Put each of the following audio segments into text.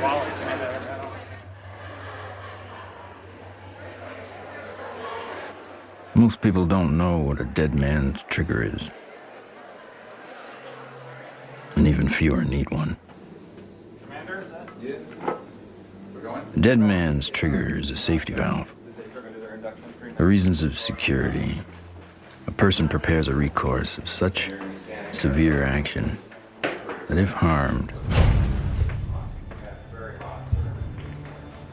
wallets, man. Most people don't know what a dead man's trigger is. And even fewer need one. Commander, is that? Yes. We're going? A dead man's trigger is a safety valve. For reasons of security, a person prepares a recourse of such severe action that if harmed,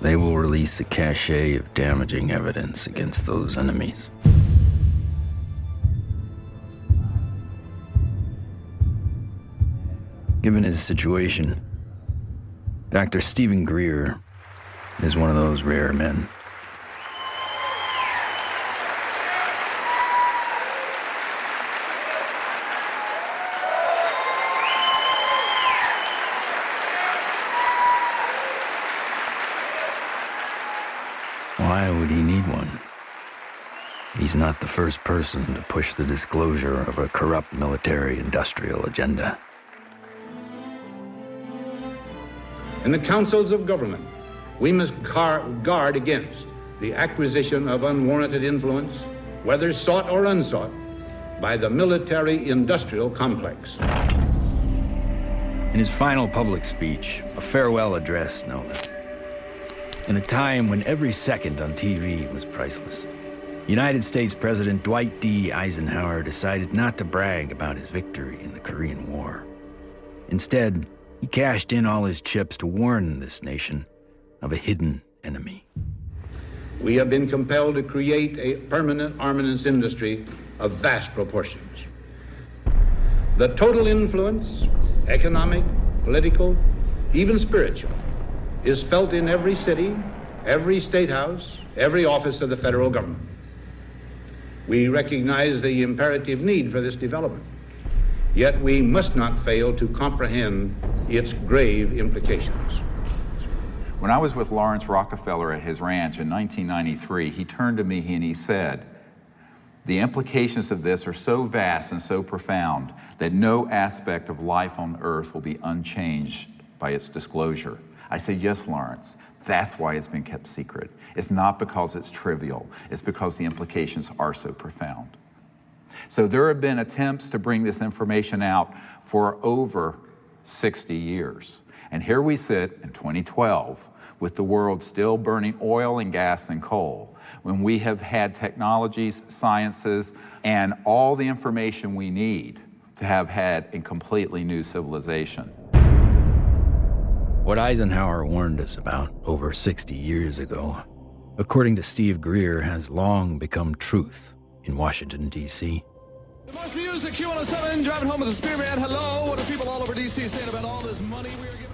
they will release a cache of damaging evidence against those enemies. Given his situation, Dr. Stephen Greer is one of those rare men. Why would he need one? He's not the first person to push the disclosure of a corrupt military-industrial agenda. In the councils of government, we must guard against the acquisition of unwarranted influence, whether sought or unsought, by the military-industrial complex. In his final public speech, a farewell address, no less, in a time when every second on TV was priceless, United States President Dwight D. Eisenhower decided not to brag about his victory in the Korean War. Instead, he cashed in all his chips to warn this nation of a hidden enemy. We have been compelled to create a permanent armaments industry of vast proportions. The total influence, economic, political, even spiritual, is felt in every city, every state house, every office of the federal government. We recognize the imperative need for this development, yet we must not fail to comprehend its grave implications. When I was with Lawrence Rockefeller at his ranch in 1993, he turned to me and he said, "The implications of this are so vast and so profound that no aspect of life on Earth will be unchanged by its disclosure." I said, "Yes, Lawrence, that's why it's been kept secret. It's not because it's trivial, it's because the implications are so profound." So there have been attempts to bring this information out for over 60 years. And here we sit in 2012 with the world still burning oil and gas and coal, when we have had technologies, sciences, and all the information we need to have had a completely new civilization. What Eisenhower warned us about over 60 years ago, according to Steve Greer, has long become truth in Washington, D.C. The most music, Q107, driving home with the Spearman. Hello, what are people all over D.C. saying about all this money we are giving?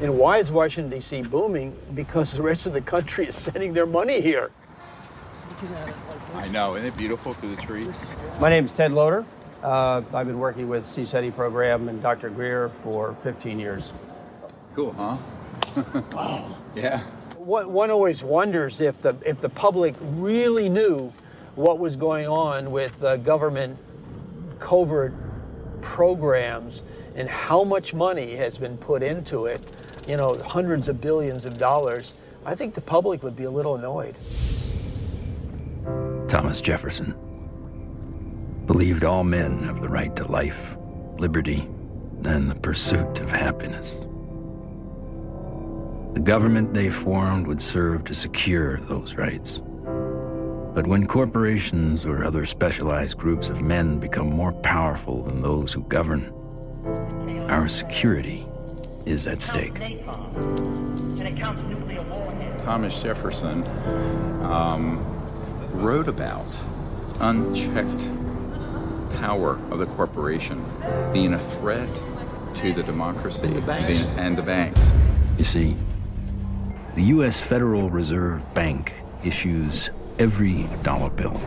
And why is Washington, D.C. booming? Because the rest of the country is sending their money here. I know, isn't it beautiful through the trees? My name is Ted Loader. I've been working with CSETI program and Dr. Greer for 15 years. Cool, huh? Wow. Yeah. One always wonders if the public really knew what was going on with government covert programs and how much money has been put into it, you know, hundreds of billions of dollars. I think the public would be a little annoyed. Thomas Jefferson believed all men have the right to life, liberty, and the pursuit of happiness. The government they formed would serve to secure those rights. But when corporations or other specialized groups of men become more powerful than those who govern, our security is at stake. Thomas Jefferson wrote about unchecked power of the corporation being a threat to the democracy and the banks. You see, the U.S. Federal Reserve Bank issues every dollar bill,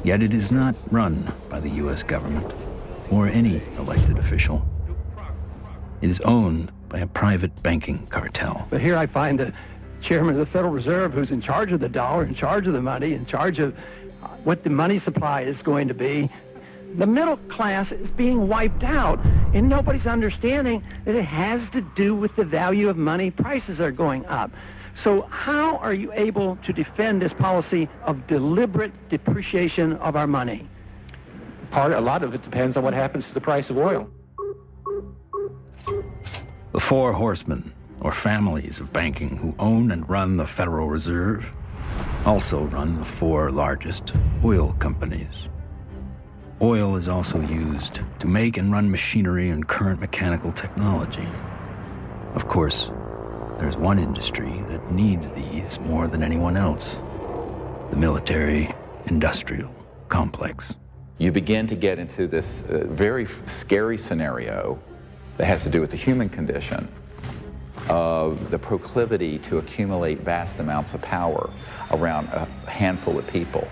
yet it is not run by the U.S. government or any elected official. It is owned by a private banking cartel. But here I find the chairman of the Federal Reserve, who's in charge of the dollar, in charge of the money, in charge of what the money supply is going to be, The middle class is being wiped out, and nobody's understanding that it has to do with the value of money. Prices are going up. So how are you able to defend this policy of deliberate depreciation of our money? A lot of it depends on what happens to the price of oil. The four horsemen, or families of banking who own and run the Federal Reserve, also run the four largest oil companies. Oil is also used to make and run machinery and current mechanical technology. Of course, there's one industry that needs these more than anyone else: the military-industrial complex. You begin to get into this very scary scenario that has to do with the human condition, of the proclivity to accumulate vast amounts of power around a handful of people.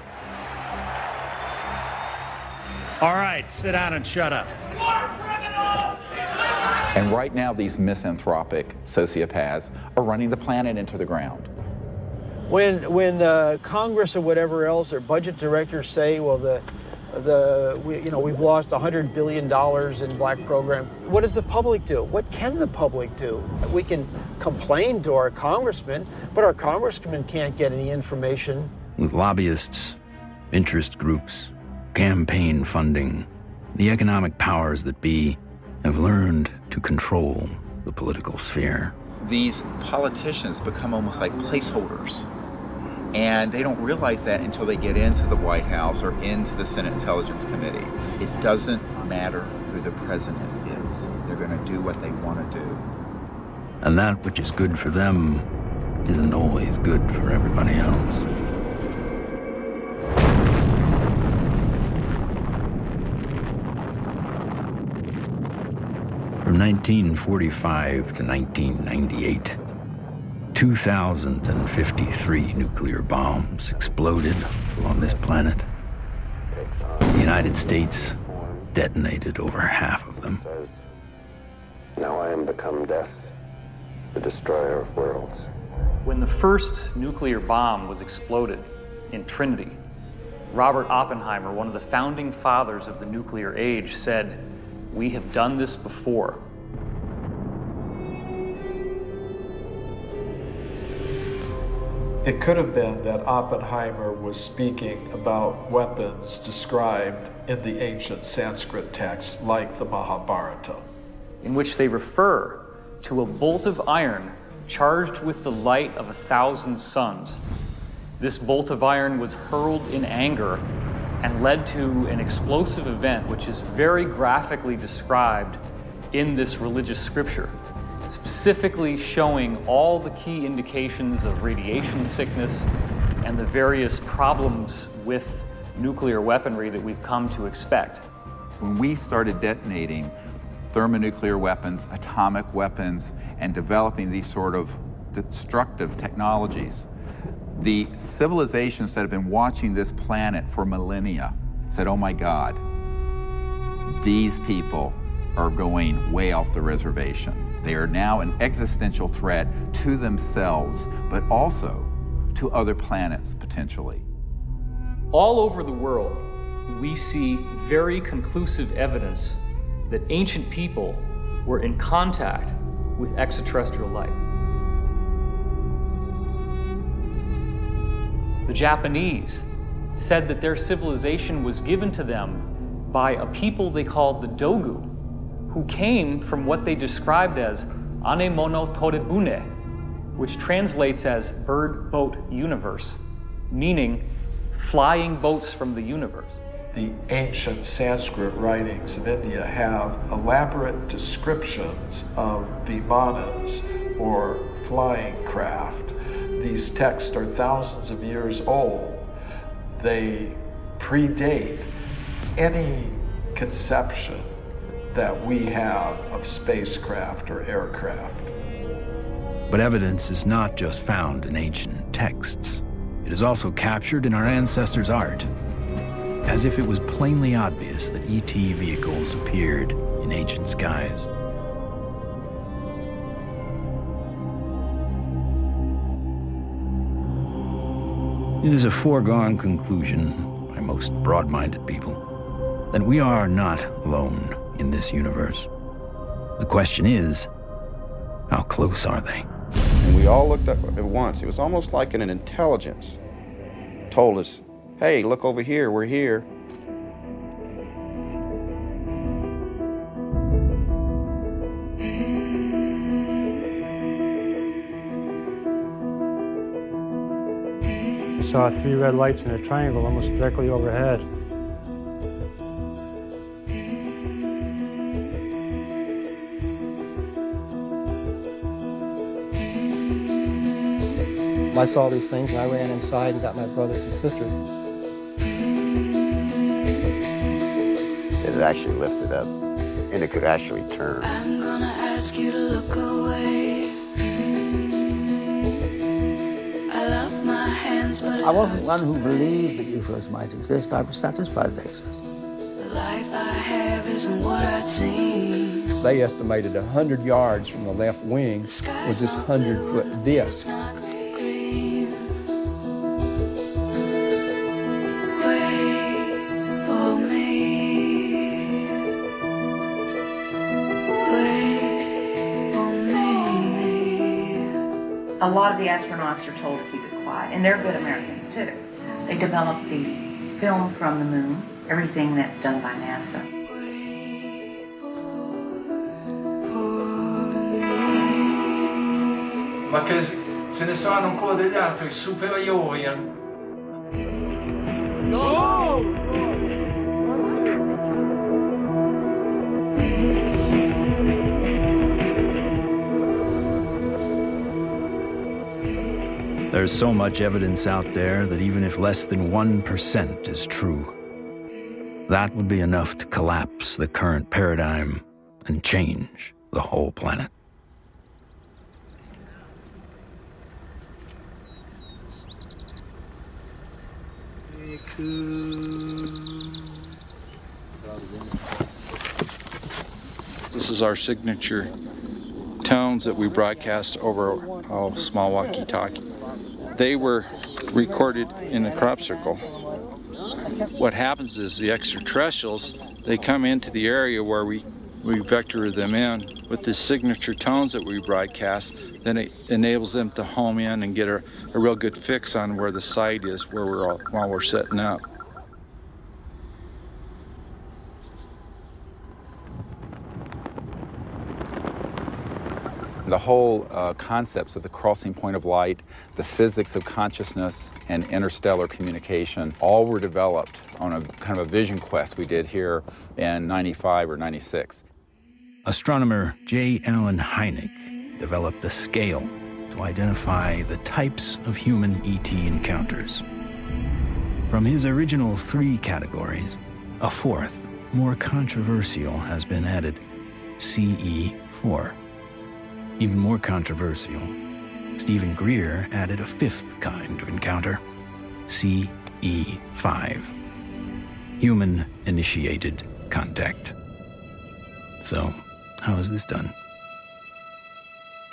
All right, sit down and shut up. And right now, these misanthropic sociopaths are running the planet into the ground. When Congress or whatever else or budget directors say, well, we've lost $100 billion in black program, what does the public do? What can the public do? We can complain to our congressmen, but our congressmen can't get any information. With lobbyists, interest groups, campaign funding, the economic powers that be have learned to control the political sphere. These politicians become almost like placeholders, and they don't realize that until they get into the White House or into the Senate Intelligence Committee. It doesn't matter who the president is. They're going to do what they want to do. And that which is good for them isn't always good for everybody else. From 1945 to 1998, 2,053 nuclear bombs exploded on this planet. The United States detonated over half of them. Now I am become death, the destroyer of worlds. When the first nuclear bomb was exploded in Trinity, Robert Oppenheimer, one of the founding fathers of the nuclear age, said, "We have done this before." It could have been that Oppenheimer was speaking about weapons described in the ancient Sanskrit texts like the Mahabharata, in which they refer to a bolt of iron charged with the light of 1,000 suns. This bolt of iron was hurled in anger and led to an explosive event which is very graphically described in this religious scripture, specifically showing all the key indications of radiation sickness and the various problems with nuclear weaponry that we've come to expect. When we started detonating thermonuclear weapons, atomic weapons, and developing these sort of destructive technologies, the civilizations that have been watching this planet for millennia said, oh my God, these people are going way off the reservation. They are now an existential threat to themselves, but also to other planets, potentially. All over the world, we see very conclusive evidence that ancient people were in contact with extraterrestrial life. The Japanese said that their civilization was given to them by a people they called the Dogu, who came from what they described as Anemono Torebune, which translates as bird boat universe, meaning flying boats from the universe. The ancient Sanskrit writings of India have elaborate descriptions of vimanas, or flying craft. These texts are thousands of years old. They predate any conception that we have of spacecraft or aircraft. But evidence is not just found in ancient texts. It is also captured in our ancestors' art, as if it was plainly obvious that ET vehicles appeared in ancient skies. It is a foregone conclusion by most broad-minded people then we are not alone in this universe. The question is, how close are they? And we all looked up at once. It was almost like an intelligence told us, hey, look over here, we're here. I saw 3 red lights in a triangle almost directly overhead. I saw these things and I ran inside and got my brothers and sisters. It had actually lifted up and it could actually turn. I'm gonna ask you to look away. I love my hands, but I wasn't one who believed that UFOs might exist. I was satisfied they exist. the life I have isn't what I'd seen. They estimated 100 yards from the left wing was this 100-foot disc. A lot of the astronauts are told to keep it quiet, and they're good Americans too. They develop the film from the moon, everything that's done by NASA. Ma che se ne sanno ancora degli altri superiori. No! There's so much evidence out there that even if less than 1% is true, that would be enough to collapse the current paradigm and change the whole planet. This is our signature tones that we broadcast over a small walkie-talkie. They were recorded in a crop circle. What happens is the extraterrestrials, they come into the area where we vector them in with the signature tones that we broadcast. Then it enables them to home in and get a real good fix on where the site is while we're setting up. The whole concepts of the crossing point of light, the physics of consciousness and interstellar communication, all were developed on a kind of a vision quest we did here in 95 or 96. Astronomer J. Allen Hynek developed a scale to identify the types of human ET encounters. From his original 3 categories, a 4th, more controversial, has been added, CE4. Even more controversial, Stephen Greer added a 5th kind of encounter, CE5. Human-initiated contact. So, how is this done?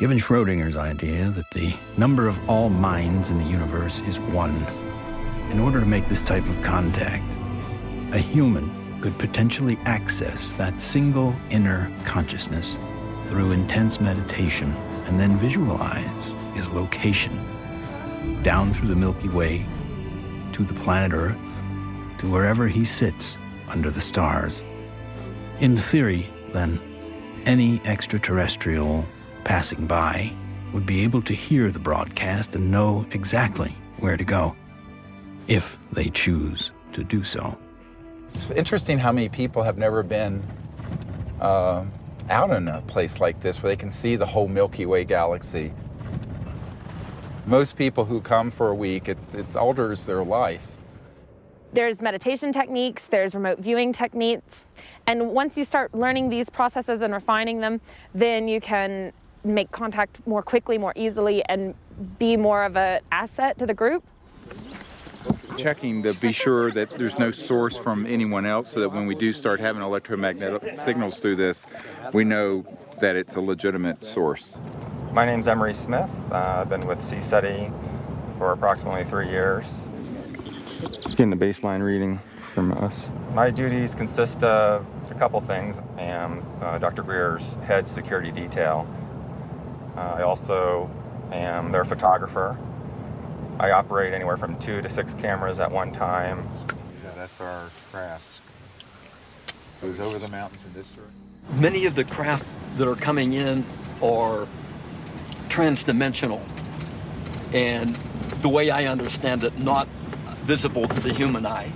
Given Schrodinger's idea that the number of all minds in the universe is 1, in order to make this type of contact, a human could potentially access that single inner consciousness through intense meditation and then visualize his location down through the Milky Way to the planet Earth to wherever he sits under the stars. In theory, then, any extraterrestrial passing by would be able to hear the broadcast and know exactly where to go, if they choose to do so. It's interesting how many people have never been out in a place like this where they can see the whole Milky Way galaxy. Most people who come for a week, it alters their life. There's meditation techniques, there's remote viewing techniques, and once you start learning these processes and refining them, then you can make contact more quickly, more easily, and be more of an asset to the group. Checking to be sure that there's no source from anyone else, so that when we do start having electromagnetic signals through this, we know that it's a legitimate source. My name's Emery Smith. I've been with CSETI for approximately 3 years. Getting the baseline reading from us. My duties consist of a couple things. I am Dr. Greer's head security detail. I also am their photographer. I operate anywhere from 2 to 6 cameras at one time. Yeah, that's our craft. Goes over the mountains in this direction. Many of the craft that are coming in are transdimensional, and the way I understand it, not visible to the human eye.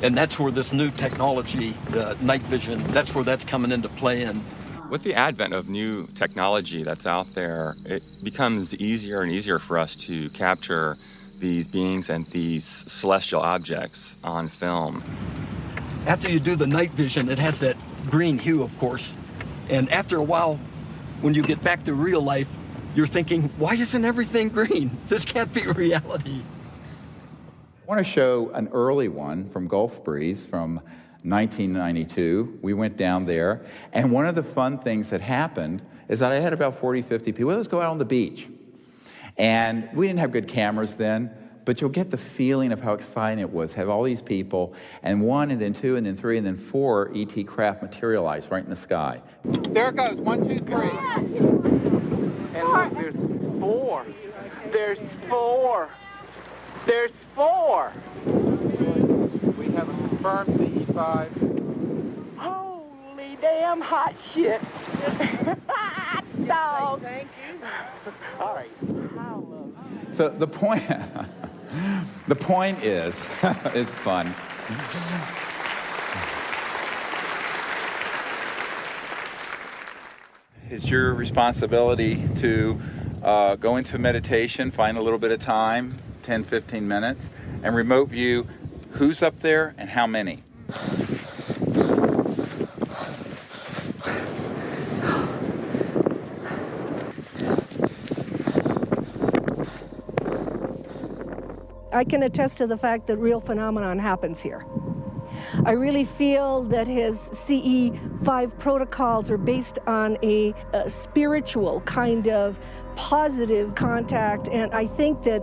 And that's where this new technology, night vision, that's where that's coming into play in. With the advent of new technology that's out there, it becomes easier and easier for us to capture these beings and these celestial objects on film. After you do the night vision, it has that green hue, of course. And after a while, when you get back to real life, you're thinking, why isn't everything green? This can't be reality. I want to show an early one from Gulf Breeze from 1992. We went down there, and one of the fun things that happened is that I had about 40, 50 people. Let's go out on the beach. And we didn't have good cameras then, but you'll get the feeling of how exciting it was, have all these people, and 1, and then 2, and then 3, and then 4 ET craft materialize right in the sky. There it goes, 1, 2, 3. And look, there's 4. There's 4. There's 4. We have a confirmed CE5. Holy damn hot shit. Dog. Thank you. All right. So the point, the point is, it's fun. It's your responsibility to go into meditation, find a little bit of time, 10, 15 minutes, and remote view who's up there and how many. I can attest to the fact that real phenomenon happens here. I really feel that his CE5 protocols are based on a spiritual kind of positive contact, and I think that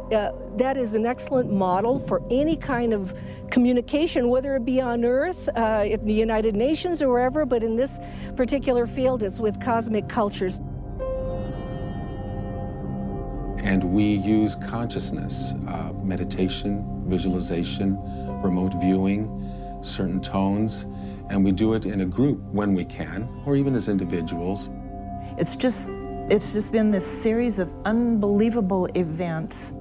that is an excellent model for any kind of communication, whether it be on Earth, in the United Nations or wherever, but in this particular field it's with cosmic cultures. And we use consciousness, meditation, visualization, remote viewing, certain tones, and we do it in a group when we can, or even as individuals. It's just been this series of unbelievable events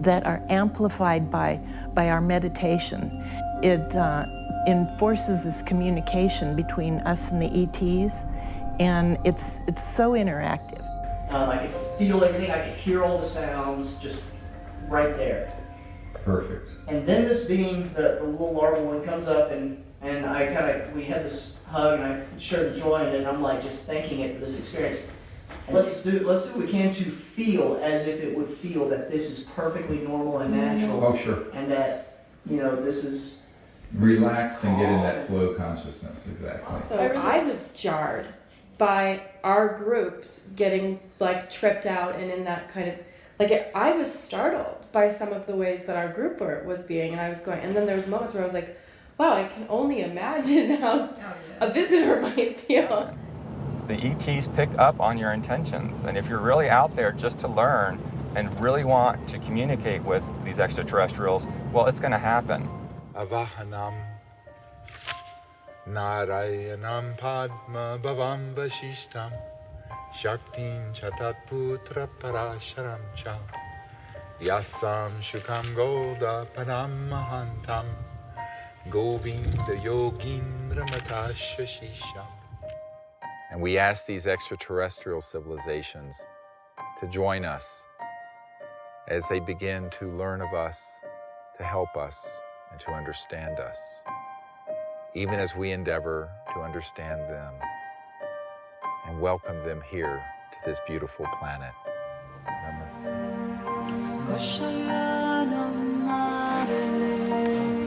that are amplified by our meditation. It enforces this communication between us and the ETs, and it's so interactive. I could feel everything, I could hear all the sounds just right there. Perfect. And then this being, the little larval one comes up, and we had this hug, and I shared the joy in it, and I'm like just thanking it for this experience. And let's do what we can to feel as if it would feel that this is perfectly normal and natural. Oh, sure. And that, this is... Relax and get in that flow consciousness, exactly. So I was jarred by our group getting tripped out and in that kind of, I was startled by some of the ways that our group was being, and I was going, and then there was moments where I was like, wow, I can only imagine how a visitor might feel. The ETs pick up on your intentions, and if you're really out there just to learn and really want to communicate with these extraterrestrials, well, it's going to happen. Avahanam Narayanam Padma Bhavam Vasishtam Shaktim Chatat Putra Parasharam Cha Yasam Shukam Goda Padam Mahantam Govinda Yogindra Matashashisham. And we ask these extraterrestrial civilizations to join us as they begin to learn of us, to help us, and to understand us, even as we endeavor to understand them and welcome them here to this beautiful planet.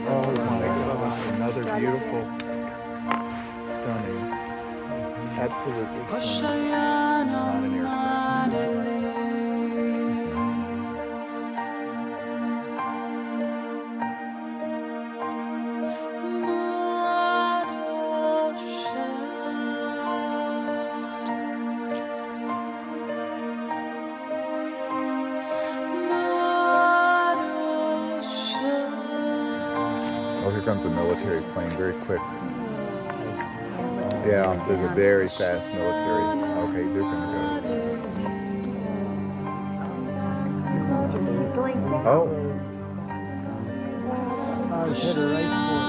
Oh my God, another beautiful, stunning, absolutely stunning. Not an aircraft. comes a military plane, very quick. Yeah, there's a very fast military. Okay, they're gonna go. Just blinked out. Oh.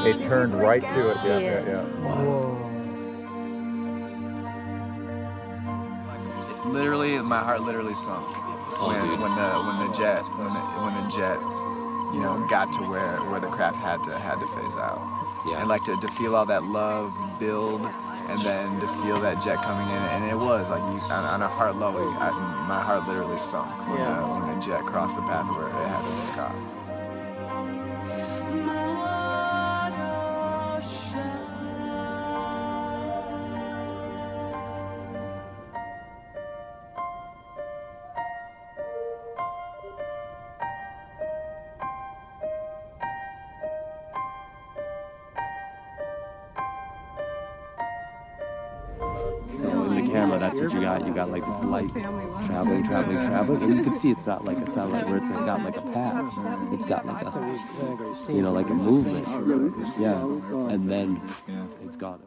It turned right to it. Yeah. Literally, my heart literally sunk when the jet, you know, got to where the craft had to phase out. Yeah. And like to feel all that love build, and then to feel that jet coming in, and it was like on a heart level, my heart literally sunk when the jet crossed the path where it had to take off. So in the camera, that's what you got. You got like this light traveling, and you can see it's not like a satellite where it's got like a path. It's got like a, you know, like a movement. Yeah, and then it's gone.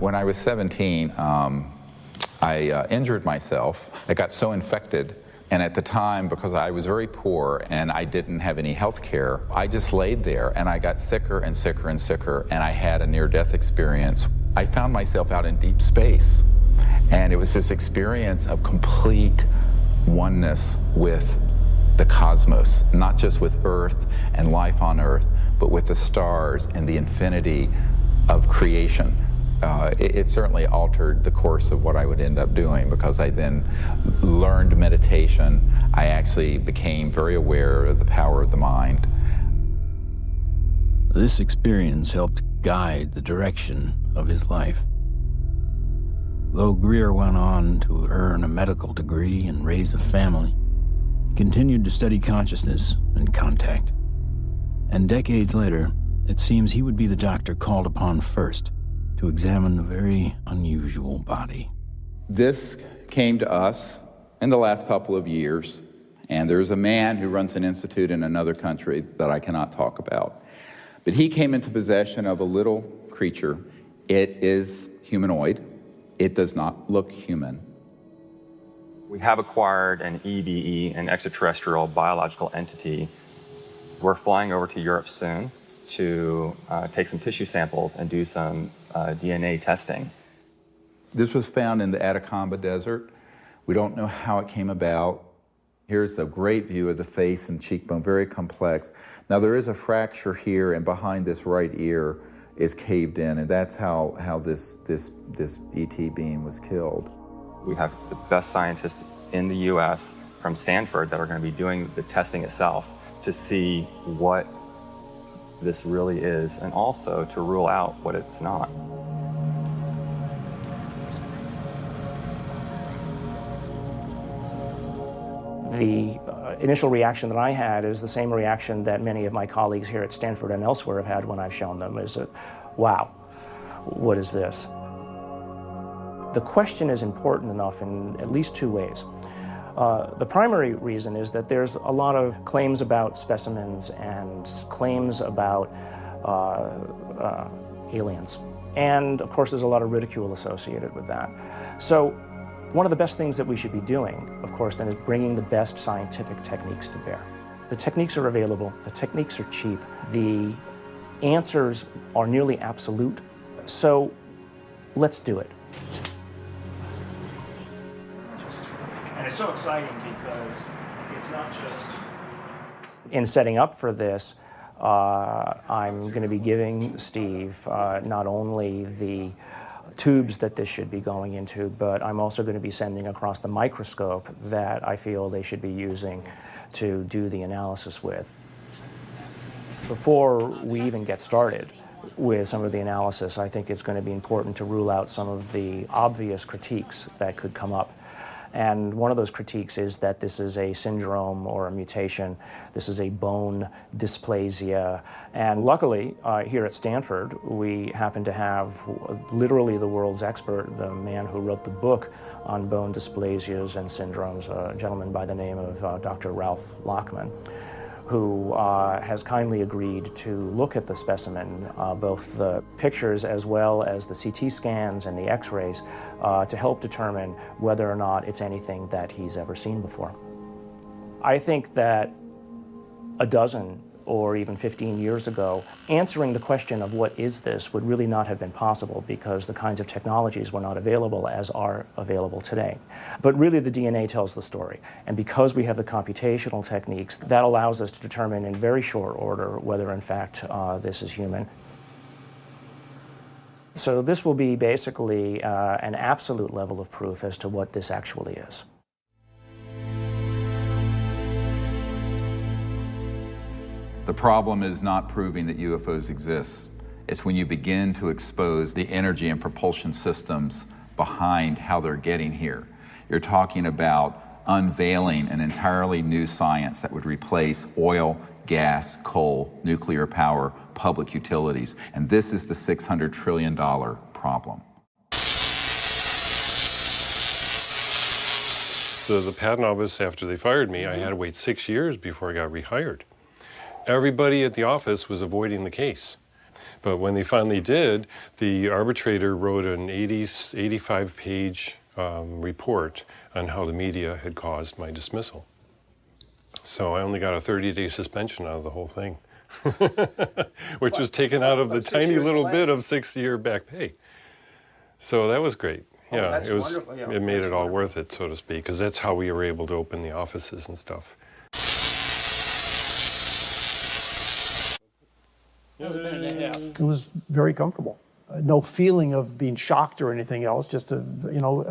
When I was 17, I injured myself. I got so infected. And at the time, because I was very poor and I didn't have any health care, I just laid there and I got sicker and sicker and sicker, and I had a near-death experience. I found myself out in deep space, and it was this experience of complete oneness with the cosmos, not just with Earth and life on Earth, but with the stars and the infinity of creation. It certainly altered the course of what I would end up doing, because I then learned meditation. I actually became very aware of the power of the mind. This experience helped guide the direction of his life. Though Greer went on to earn a medical degree and raise a family, he continued to study consciousness and contact. And decades later, it seems he would be the doctor called upon first to examine a very unusual body. This came to us in the last couple of years, and there's a man who runs an institute in another country that I cannot talk about. But he came into possession of a little creature. It is humanoid. It does not look human. We have acquired an EBE, an extraterrestrial biological entity. We're flying over to Europe soon to take some tissue samples and do some DNA testing. This was found in the Atacama Desert. We don't know how it came about. Here's the great view of the face and cheekbone, very complex. Now there is a fracture here, and behind this right ear is caved in, and that's how this ET being was killed. We have the best scientists in the US from Stanford that are going to be doing the testing itself to see what this really is, and also to rule out what it's not. The initial reaction that I had is the same reaction that many of my colleagues here at Stanford and elsewhere have had when I've shown them, is that, wow, what is this? The question is important enough in at least two ways. The primary reason is that there's a lot of claims about specimens and claims about aliens. And of course, there's a lot of ridicule associated with that. So one of the best things that we should be doing, of course, then is bringing the best scientific techniques to bear. The techniques are available, the techniques are cheap, the answers are nearly absolute, so let's do it. And it's so exciting because it's not just... In setting up for this, I'm going to be giving Steve not only the tubes that this should be going into, but I'm also going to be sending across the microscope that I feel they should be using to do the analysis with. Before we even get started with some of the analysis, I think it's going to be important to rule out some of the obvious critiques that could come up. And one of those critiques is that this is a syndrome or a mutation. This is a bone dysplasia. And luckily, here at Stanford, we happen to have literally the world's expert, the man who wrote the book on bone dysplasias and syndromes, a gentleman by the name of Dr. Ralph Lachman, who has kindly agreed to look at the specimen, both the pictures as well as the CT scans and the x-rays, to help determine whether or not it's anything that he's ever seen before. I think that a dozen or even 15 years ago, answering the question of what is this would really not have been possible because the kinds of technologies were not available as are available today. But really the DNA tells the story. And because we have the computational techniques, that allows us to determine in very short order whether in fact this is human. So this will be basically an absolute level of proof as to what this actually is. The problem is not proving that UFOs exist. It's when you begin to expose the energy and propulsion systems behind how they're getting here. You're talking about unveiling an entirely new science that would replace oil, gas, coal, nuclear power, public utilities. And this is the $600 trillion problem. So the patent office, after they fired me, I had to wait 6 years before I got rehired. Everybody at the office was avoiding the case. But when they finally did, the arbitrator wrote an 85-page report on how the media had caused my dismissal. So I only got a 30-day suspension out of the whole thing, which was taken out of the tiny little bit of 6-year back pay. So that was great. Yeah, it was. Yeah, it made it all worth it, so to speak, because that's how we were able to open the offices and stuff. It was very comfortable. No feeling of being shocked or anything else, just a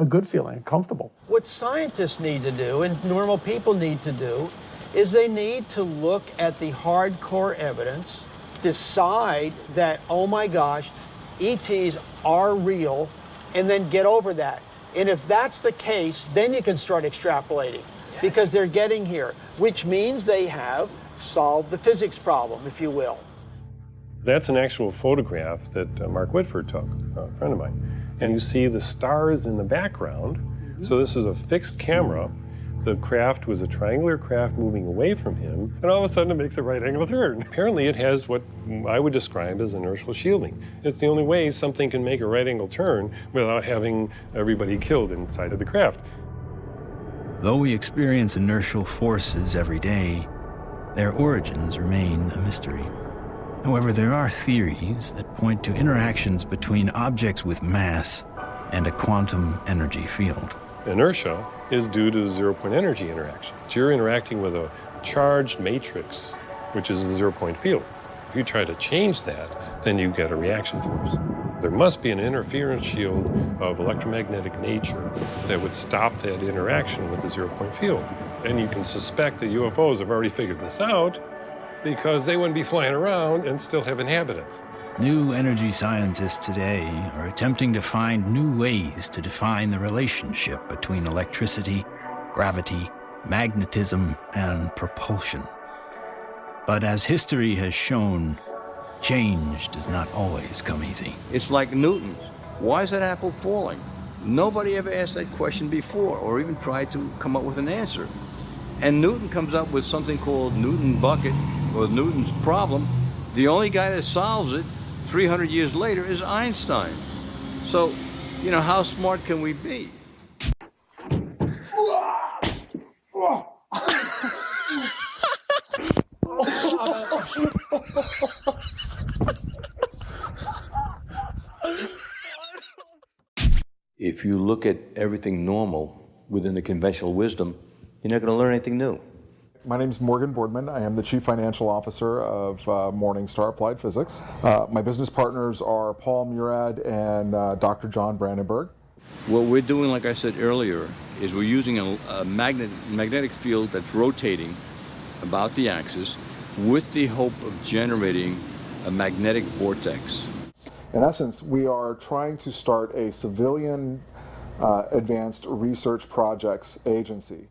good feeling, comfortable. What scientists need to do and normal people need to do is they need to look at the hardcore evidence, decide that, oh my gosh, ETs are real, and then get over that. And if that's the case, then you can start extrapolating because they're getting here, which means they have solved the physics problem, if you will. That's an actual photograph that Mark Whitford took, a friend of mine. And you see the stars in the background. So this is a fixed camera. The craft was a triangular craft moving away from him, and all of a sudden it makes a right angle turn. Apparently it has what I would describe as inertial shielding. It's the only way something can make a right angle turn without having everybody killed inside of the craft. Though we experience inertial forces every day, their origins remain a mystery. However, there are theories that point to interactions between objects with mass and a quantum energy field. Inertia is due to zero-point energy interaction. So you're interacting with a charged matrix, which is a zero-point field. If you try to change that, then you get a reaction force. There must be an interference shield of electromagnetic nature that would stop that interaction with the zero-point field. And you can suspect that UFOs have already figured this out because they wouldn't be flying around and still have inhabitants. New energy scientists today are attempting to find new ways to define the relationship between electricity, gravity, magnetism, and propulsion. But as history has shown, change does not always come easy. It's like Newton. Why is that apple falling? Nobody ever asked that question before or even tried to come up with an answer. And Newton comes up with something called Newton bucket, or Newton's problem. The only guy that solves it 300 years later is Einstein. So, how smart can we be? If you look at everything normal within the conventional wisdom, you're not going to learn anything new. My name is Morgan Boardman. I am the Chief Financial Officer of Morningstar Applied Physics. My business partners are Paul Murad and Dr. John Brandenburg. What we're doing, like I said earlier, is we're using a magnetic field that's rotating about the axis with the hope of generating a magnetic vortex. In essence, we are trying to start a civilian advanced research projects agency.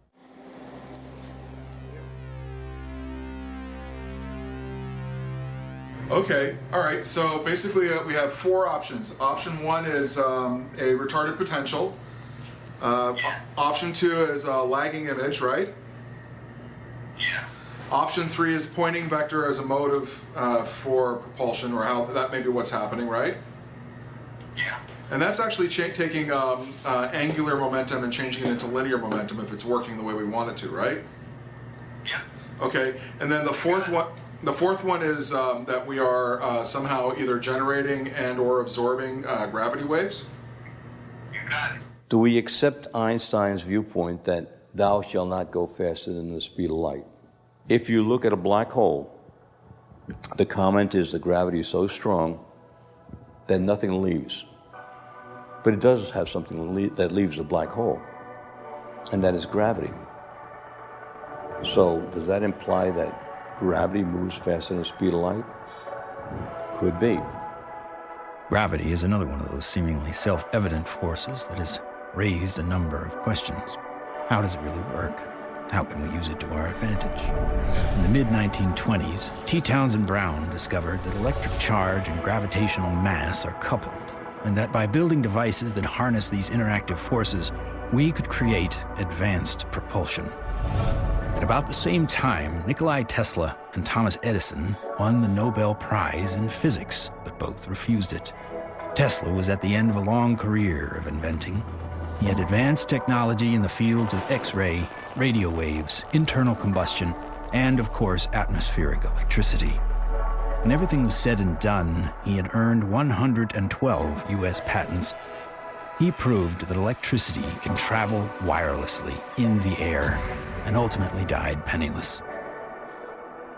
Okay, all right, so basically we have four options. Option one is a retarded potential. Option two is a lagging image, right? Yeah. Option 3 is pointing vector as a motive for propulsion, or how that may be what's happening, right? Yeah. And that's actually taking angular momentum and changing it into linear momentum if it's working the way we want it to, right? Yeah. Okay. And then the fourth one is that we are somehow either generating and or absorbing gravity waves. You got it. Do we accept Einstein's viewpoint that thou shalt not go faster than the speed of light? If you look at a black hole, the comment is the gravity is so strong that nothing leaves. But it does have something that leaves the black hole, and that is gravity. So does that imply that gravity moves faster than the speed of light? Could be. Gravity is another one of those seemingly self-evident forces that has raised a number of questions. How does it really work? How can we use it to our advantage? In the mid-1920s, T. Townsend Brown discovered that electric charge and gravitational mass are coupled, and that by building devices that harness these interactive forces, we could create advanced propulsion. At about the same time, Nikola Tesla and Thomas Edison won the Nobel Prize in physics, but both refused it. Tesla was at the end of a long career of inventing. He had advanced technology in the fields of X-ray, radio waves, internal combustion, and, of course, atmospheric electricity. When everything was said and done, he had earned 112 U.S. patents. He proved that electricity can travel wirelessly in the air, and ultimately died penniless.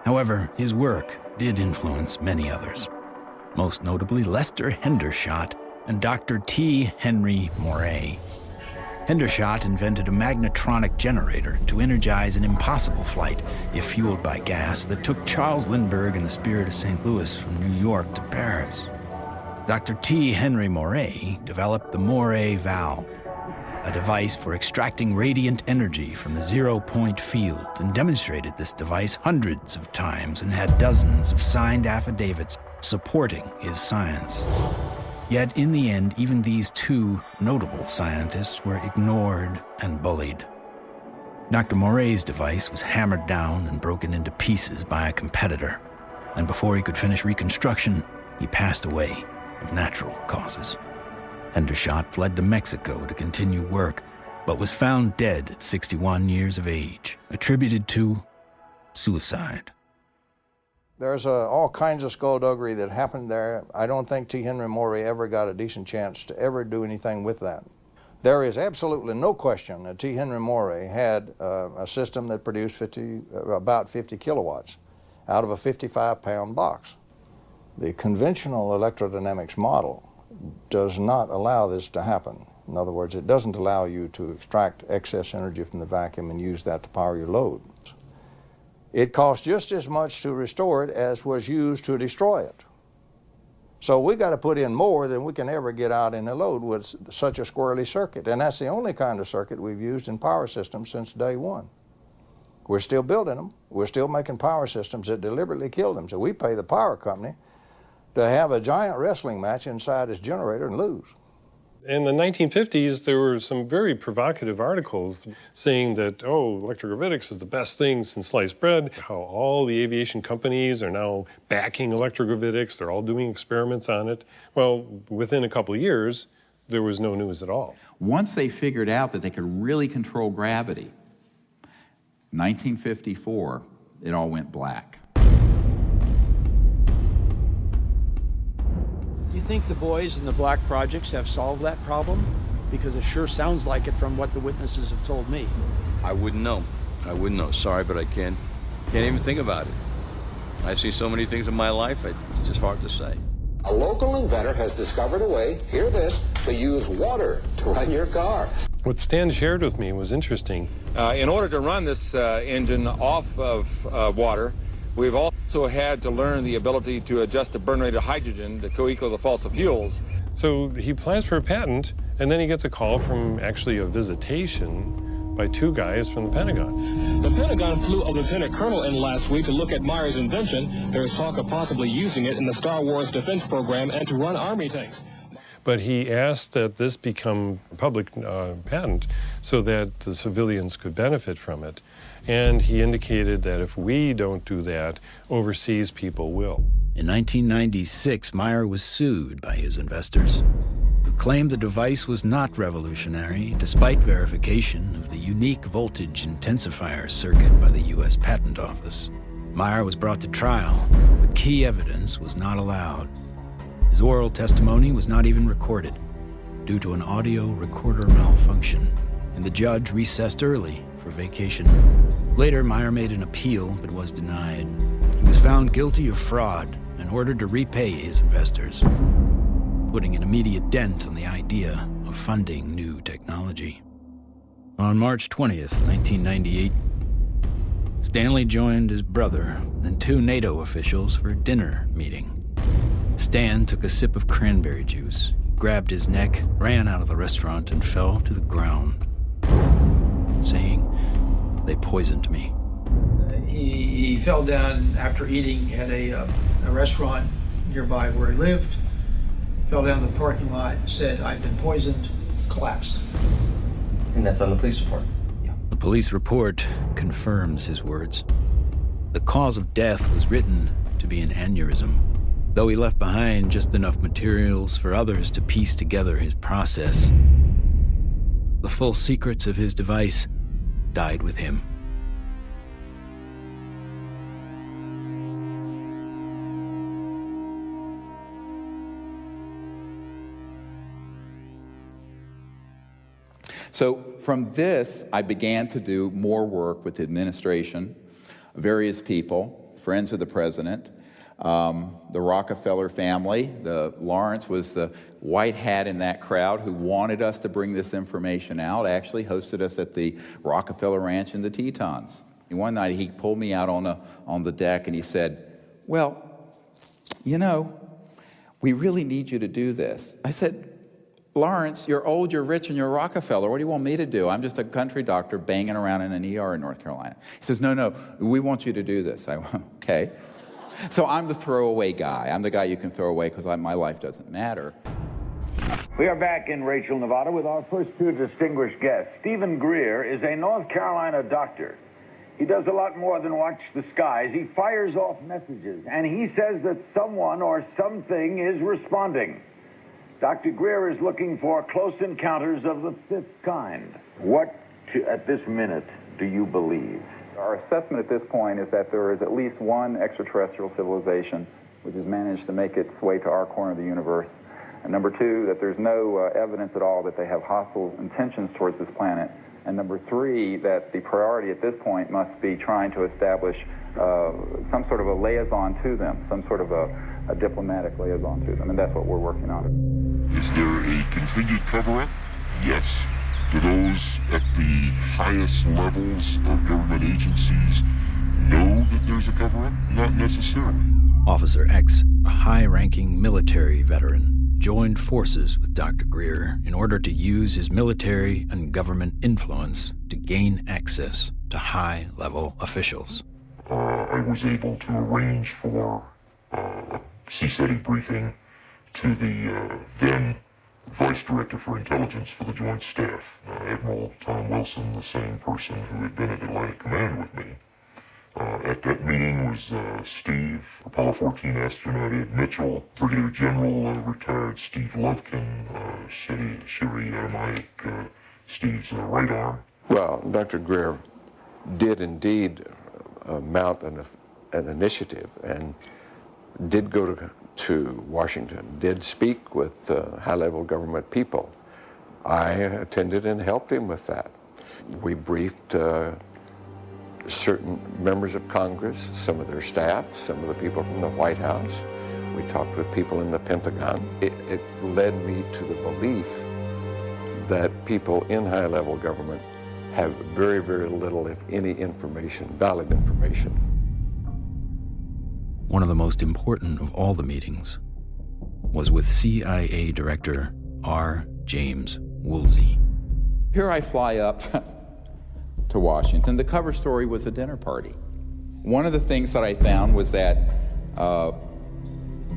However, his work did influence many others, most notably Lester Hendershot and Dr. T. Henry Moray. Hendershot invented a magnetronic generator to energize an impossible flight, if fueled by gas, that took Charles Lindbergh and the Spirit of St. Louis from New York to Paris. Dr. T. Henry Moray developed the Moray valve, a device for extracting radiant energy from the zero-point field, and demonstrated this device hundreds of times and had dozens of signed affidavits supporting his science. Yet in the end, even these two notable scientists were ignored and bullied. Dr. Moray's device was hammered down and broken into pieces by a competitor, and before he could finish reconstruction, he passed away of natural causes. Hendershot fled to Mexico to continue work, but was found dead at 61 years of age, attributed to suicide. There's all kinds of skullduggery that happened there. I don't think T. Henry Moray ever got a decent chance to ever do anything with that. There is absolutely no question that T. Henry Moray had a system that produced about 50 kilowatts out of a 55-pound box. The conventional electrodynamics model does not allow this to happen. In other words, it doesn't allow you to extract excess energy from the vacuum and use that to power your load. It costs just as much to restore it as was used to destroy it. So we got to put in more than we can ever get out in a load with such a squirrely circuit. And that's the only kind of circuit we've used in power systems since day one. We're still building them. We're still making power systems that deliberately kill them. So we pay the power company to have a giant wrestling match inside his generator and lose. In the 1950s, there were some very provocative articles saying that, oh, electrogravitics is the best thing since sliced bread, how all the aviation companies are now backing electrogravitics, they're all doing experiments on it. Well, within a couple of years, there was no news at all. Once they figured out that they could really control gravity, 1954, it all went black. Do you think the boys in the black projects have solved that problem? Because it sure sounds like it from what the witnesses have told me. I wouldn't know. I wouldn't know. Sorry, but I can't even think about it. I've seen so many things in my life, it's just hard to say. A local inventor has discovered a way, hear this, to use water to run your car. What Stan shared with me was interesting. In order to run this engine off of water, we've also had to learn the ability to adjust the burn rate of hydrogen to co-equal the fossil fuels. So he applies for a patent, and then he gets a call from actually a visitation by two guys from the Pentagon. The Pentagon flew a lieutenant colonel in last week to look at Meyer's invention. There's talk of possibly using it in the Star Wars defense program and to run Army tanks. But he asked that this become a public patent so that the civilians could benefit from it. And he indicated that if we don't do that, overseas people will. In 1996, Meyer was sued by his investors, who claimed the device was not revolutionary, despite verification of the unique voltage intensifier circuit by the U.S. Patent Office. Meyer was brought to trial, but key evidence was not allowed. His oral testimony was not even recorded due to an audio recorder malfunction, and the judge recessed early for vacation. Later, Meyer made an appeal but was denied. He was found guilty of fraud and ordered to repay his investors, putting an immediate dent on the idea of funding new technology. On March 20th, 1998, Stanley joined his brother and 2 NATO officials for a dinner meeting. Stan took a sip of cranberry juice, grabbed his neck, ran out of the restaurant, and fell to the ground, saying, "They poisoned me." He fell down after eating at a restaurant nearby where he lived, fell down the parking lot, said, "I've been poisoned," collapsed. And that's on the police report? Yeah. The police report confirms his words. The cause of death was written to be an aneurysm, though he left behind just enough materials for others to piece together his process. The full secrets of his device died with him. So from this, I began to do more work with the administration, various people, friends of the president, the Rockefeller family. Lawrence was the white hat in that crowd who wanted us to bring this information out, actually hosted us at the Rockefeller Ranch in the Tetons. And one night he pulled me out on the deck and he said, "Well, you know, we really need you to do this." I said, "Lawrence, you're old, you're rich, and you're Rockefeller. What do you want me to do? I'm just a country doctor banging around in an ER in North Carolina." He says, no, we want you to do this. I went, "Okay." So I'm the throwaway guy. I'm the guy you can throw away because my life doesn't matter. We are back in Rachel, Nevada with our first 2 distinguished guests. Stephen Greer is a North Carolina doctor. He does a lot more than watch the skies. He fires off messages, and he says that someone or something is responding. Dr. Greer is looking for close encounters of the 5th kind. What, at this minute, do you believe? Our assessment at this point is that there is at least one extraterrestrial civilization which has managed to make its way to our corner of the universe. And number 2, that there's no evidence at all that they have hostile intentions towards this planet. And number 3, that the priority at this point must be trying to establish some sort of a liaison to them, some sort of a diplomatic liaison to them, and that's what we're working on. Is there a continued cover-up? Yes. Do those at the highest levels of government agencies know that there's a cover-up? Not necessarily. Officer X, a high-ranking military veteran, joined forces with Dr. Greer in order to use his military and government influence to gain access to high-level officials. I was able to arrange for a CSETI briefing to the then Vice Director for Intelligence for the Joint Staff, Admiral Tom Wilson, the same person who had been at Atlantic Command with me. At that meeting was Steve, Apollo 14 astronaut Ed Mitchell, Brigadier General retired Steve Lovkin, Siri Automatic, Steve's right arm. Well, Dr. Greer did indeed mount an initiative and did go to Washington, did speak with high-level government people. I attended and helped him with that. We briefed certain members of Congress, some of their staff, some of the people from the White House. We talked with people in the Pentagon. It led me to the belief that people in high-level government have very, very little, if any, information, valid information. One of the most important of all the meetings was with CIA Director R. James Woolsey. Here I fly up to Washington. The cover story was a dinner party. One of the things that I found was that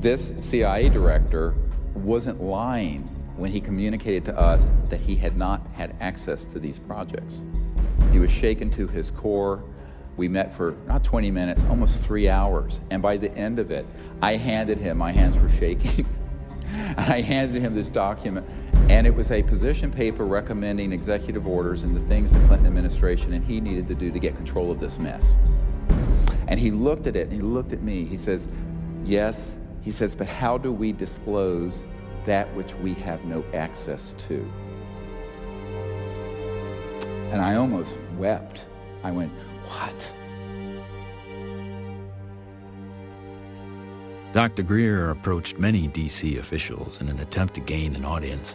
this CIA director wasn't lying when he communicated to us that he had not had access to these projects. He was shaken to his core. We met for not 20 minutes, almost 3 hours. And by the end of it, I handed him, my hands were shaking, and I handed him this document. And it was a position paper recommending executive orders and the things the Clinton administration and he needed to do to get control of this mess. And he looked at it, and he looked at me. He says, yes, he says, but how do we disclose that which we have no access to? And I almost wept. I went, what? Dr. Greer approached many D.C. officials in an attempt to gain an audience.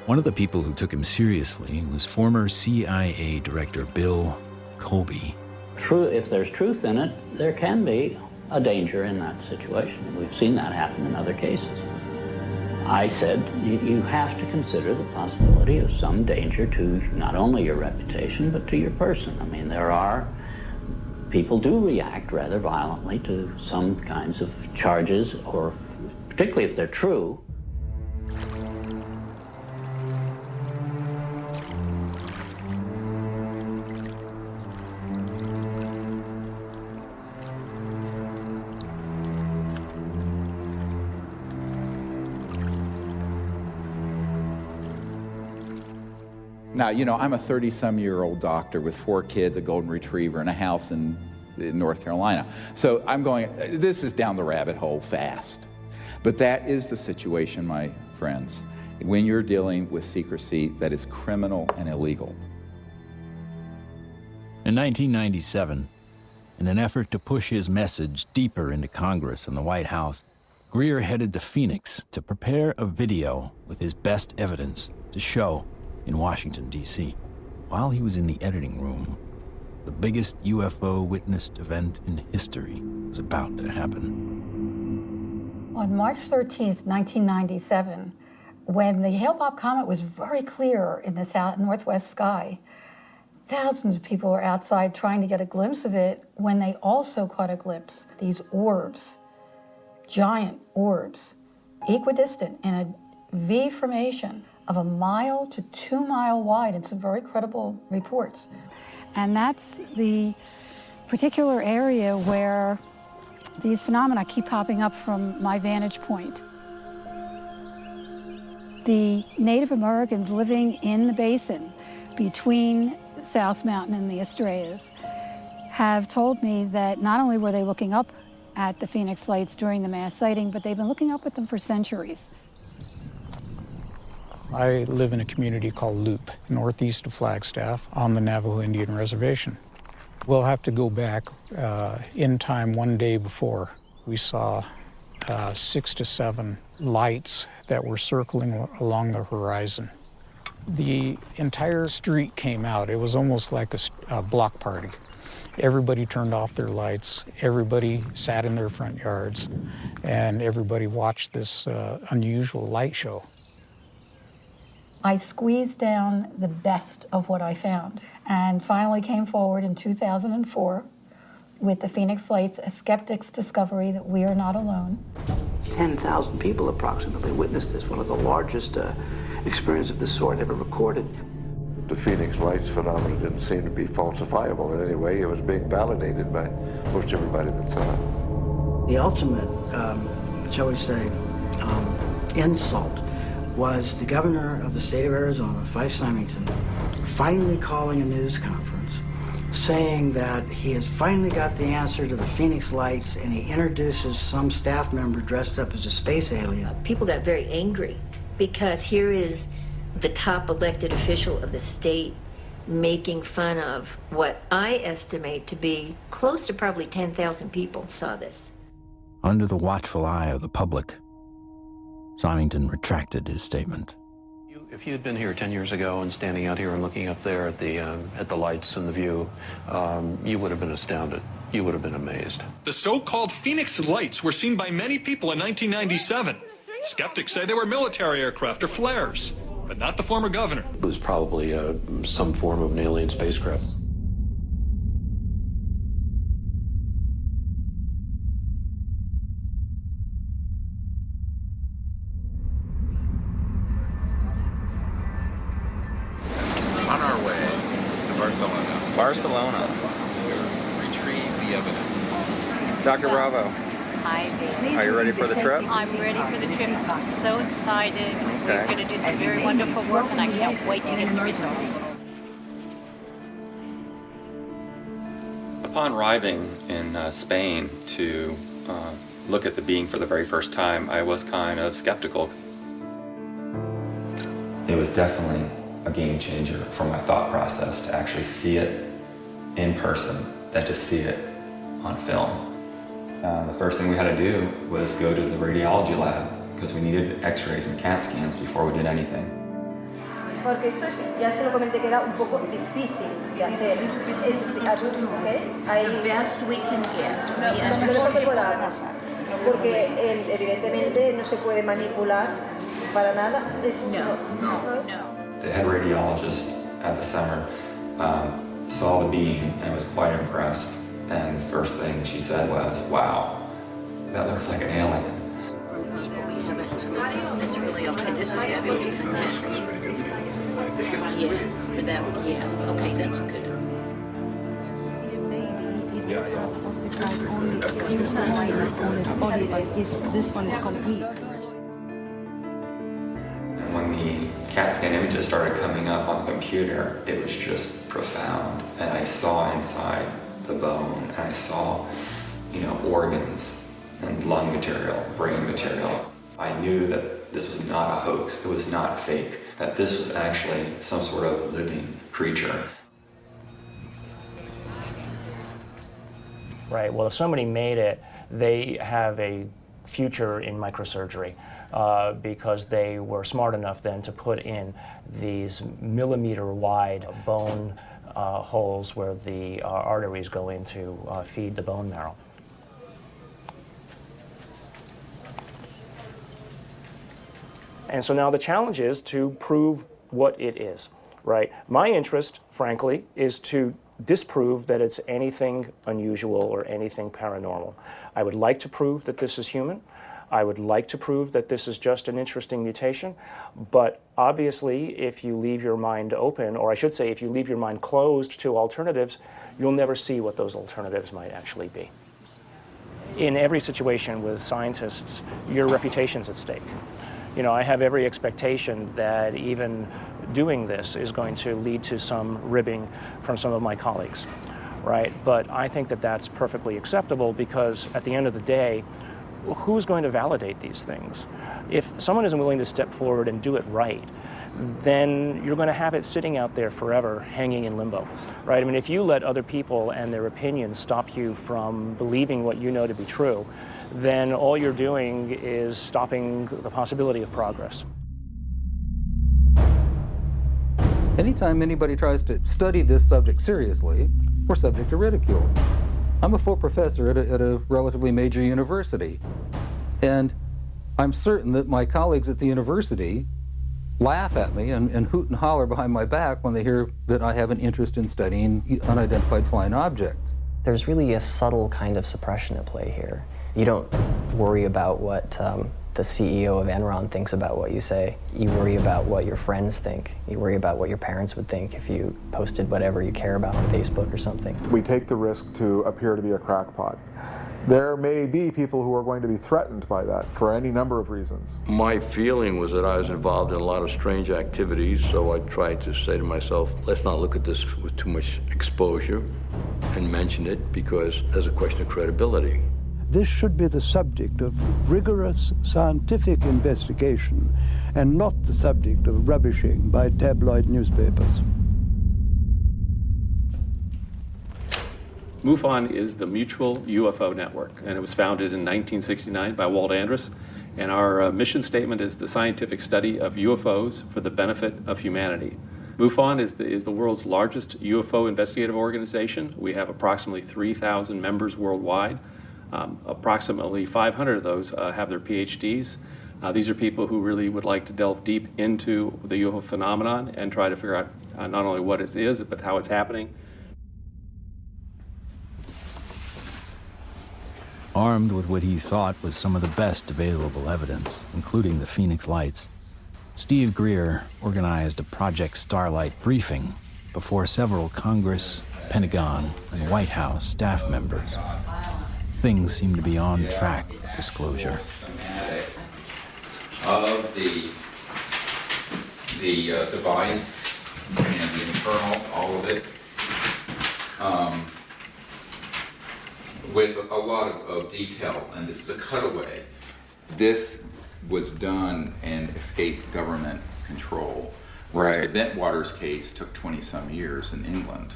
One of the people who took him seriously was former CIA Director Bill Colby. If there's truth in it, there can be a danger in that situation. We've seen that happen in other cases. I said, you have to consider the possibility of some danger to not only your reputation, but to your person. I mean, people do react rather violently to some kinds of charges, or particularly if they're true. Now, you know, I'm a 30-some-year-old doctor with 4 kids, a golden retriever, and a house in North Carolina. So I'm going, this is down the rabbit hole fast. But that is the situation, my friends, when you're dealing with secrecy that is criminal and illegal. In 1997, in an effort to push his message deeper into Congress and the White House, Greer headed to Phoenix to prepare a video with his best evidence to show in Washington, D.C. While he was in the editing room, the biggest UFO witnessed event in history was about to happen. On March 13th, 1997, when the Hale-Bopp comet was very clear in the northwest sky, thousands of people were outside trying to get a glimpse of it when they also caught a glimpse. These orbs, giant orbs, equidistant in a V formation of 1 mile to 2 mile wide in some very credible reports. And that's the particular area where these phenomena keep popping up from my vantage point. The Native Americans living in the basin between South Mountain and the Estrellas have told me that not only were they looking up at the Phoenix Lights during the mass sighting, but they've been looking up at them for centuries. I live in a community called Loop, northeast of Flagstaff, on the Navajo Indian Reservation. We'll have to go back in time one day before. We saw 6 to 7 lights that were circling along the horizon. The entire street came out. It was almost like a block party. Everybody turned off their lights, everybody sat in their front yards, and everybody watched this unusual light show. I squeezed down the best of what I found and finally came forward in 2004 with the Phoenix Lights, a skeptic's discovery that we are not alone. 10,000 people approximately witnessed this, one of the largest experiences of this sort ever recorded. The Phoenix Lights phenomenon didn't seem to be falsifiable in any way. It was being validated by most everybody that saw it. The ultimate, shall we say, insult was the governor of the state of Arizona, Fife Symington, finally calling a news conference saying that he has finally got the answer to the Phoenix Lights, and he introduces some staff member dressed up as a space alien. People got very angry because here is the top elected official of the state making fun of what I estimate to be close to probably 10,000 people saw this. Under the watchful eye of the public, Symington retracted his statement. If you had been here 10 years ago and standing out here and looking up there at the lights and the view, you would have been astounded. You would have been amazed. The so-called Phoenix Lights were seen by many people in 1997. Skeptics say they were military aircraft or flares, but not the former governor. It was probably some form of an alien spacecraft. Barcelona. Barcelona. To retrieve the evidence. Dr. Bravo. Hi, baby. Are you ready for the trip? I'm ready for the trip. I'm so excited. Okay. We're going to do some very wonderful work, and I can't wait to get the results. Upon arriving in Spain to look at the being for the very first time, I was kind of skeptical. It was definitely a game changer for my thought process to actually see it in person than to see it on film. The first thing we had to do was go to the radiology lab because we needed x-rays and CAT scans before we did anything. Porque esto es, ya se lo comenté que era un poco difícil de hacer. Es, ¿okay? The best we can get. Lo mejor que pueda pasar. Porque evidentemente no se puede manipular para nada. No. The head radiologist at the center saw the beam and was quite impressed. And the first thing she said was, "Wow, that looks like an alien." That's really okay. This is fabulous. This was pretty good for you. Yeah. Okay, that's good. This one is complete. And when the CAT scan images started coming up on the computer, it was just profound. And I saw inside the bone, and I saw, organs and lung material, brain material. I knew that this was not a hoax, it was not fake, that this was actually some sort of living creature. Right, well, if somebody made it, they have a future in microsurgery because they were smart enough then to put in these millimeter-wide bone holes where the arteries go in to feed the bone marrow. And so now the challenge is to prove what it is, right? My interest, frankly, is to disprove that it's anything unusual or anything paranormal. I would like to prove that this is human. I would like to prove that this is just an interesting mutation, but obviously if you leave your mind open, or I should say if you leave your mind closed to alternatives, you'll never see what those alternatives might actually be. In every situation with scientists, your reputation's at stake. I have every expectation that even doing this is going to lead to some ribbing from some of my colleagues, right? But I think that that's perfectly acceptable because at the end of the day, who's going to validate these things? If someone isn't willing to step forward and do it right, then you're going to have it sitting out there forever, hanging in limbo, right? I mean, if you let other people and their opinions stop you from believing what you know to be true, then all you're doing is stopping the possibility of progress. Anytime anybody tries to study this subject seriously, we're subject to ridicule. I'm a full professor at a relatively major university, and I'm certain that my colleagues at the university laugh at me and hoot and holler behind my back when they hear that I have an interest in studying unidentified flying objects. There's really a subtle kind of suppression at play here. You don't worry about what the CEO of Enron thinks about what you say. You worry about what your friends think. You worry about what your parents would think if you posted whatever you care about on Facebook or something. We take the risk to appear to be a crackpot. There may be people who are going to be threatened by that for any number of reasons. My feeling was that I was involved in a lot of strange activities, so I tried to say to myself, let's not look at this with too much exposure and mention it because there's a question of credibility. This should be the subject of rigorous scientific investigation and not the subject of rubbishing by tabloid newspapers. MUFON is the Mutual UFO Network, and it was founded in 1969 by Walt Andrus. And our mission statement is the scientific study of UFOs for the benefit of humanity. MUFON is the world's largest UFO investigative organization. We have approximately 3,000 members worldwide. Approximately 500 of those have their PhDs. These are people who really would like to delve deep into the UFO phenomenon and try to figure out not only what it is, but how it's happening. Armed with what he thought was some of the best available evidence, including the Phoenix Lights, Steve Greer organized a Project Starlight briefing before several Congress, Pentagon, and White House staff members. Things seem to be on track for disclosure. Of the device and the internal, all of it, with a lot of detail, and this is a cutaway. This was done and escaped government control, whereas the Bentwaters case took 20-some years in England.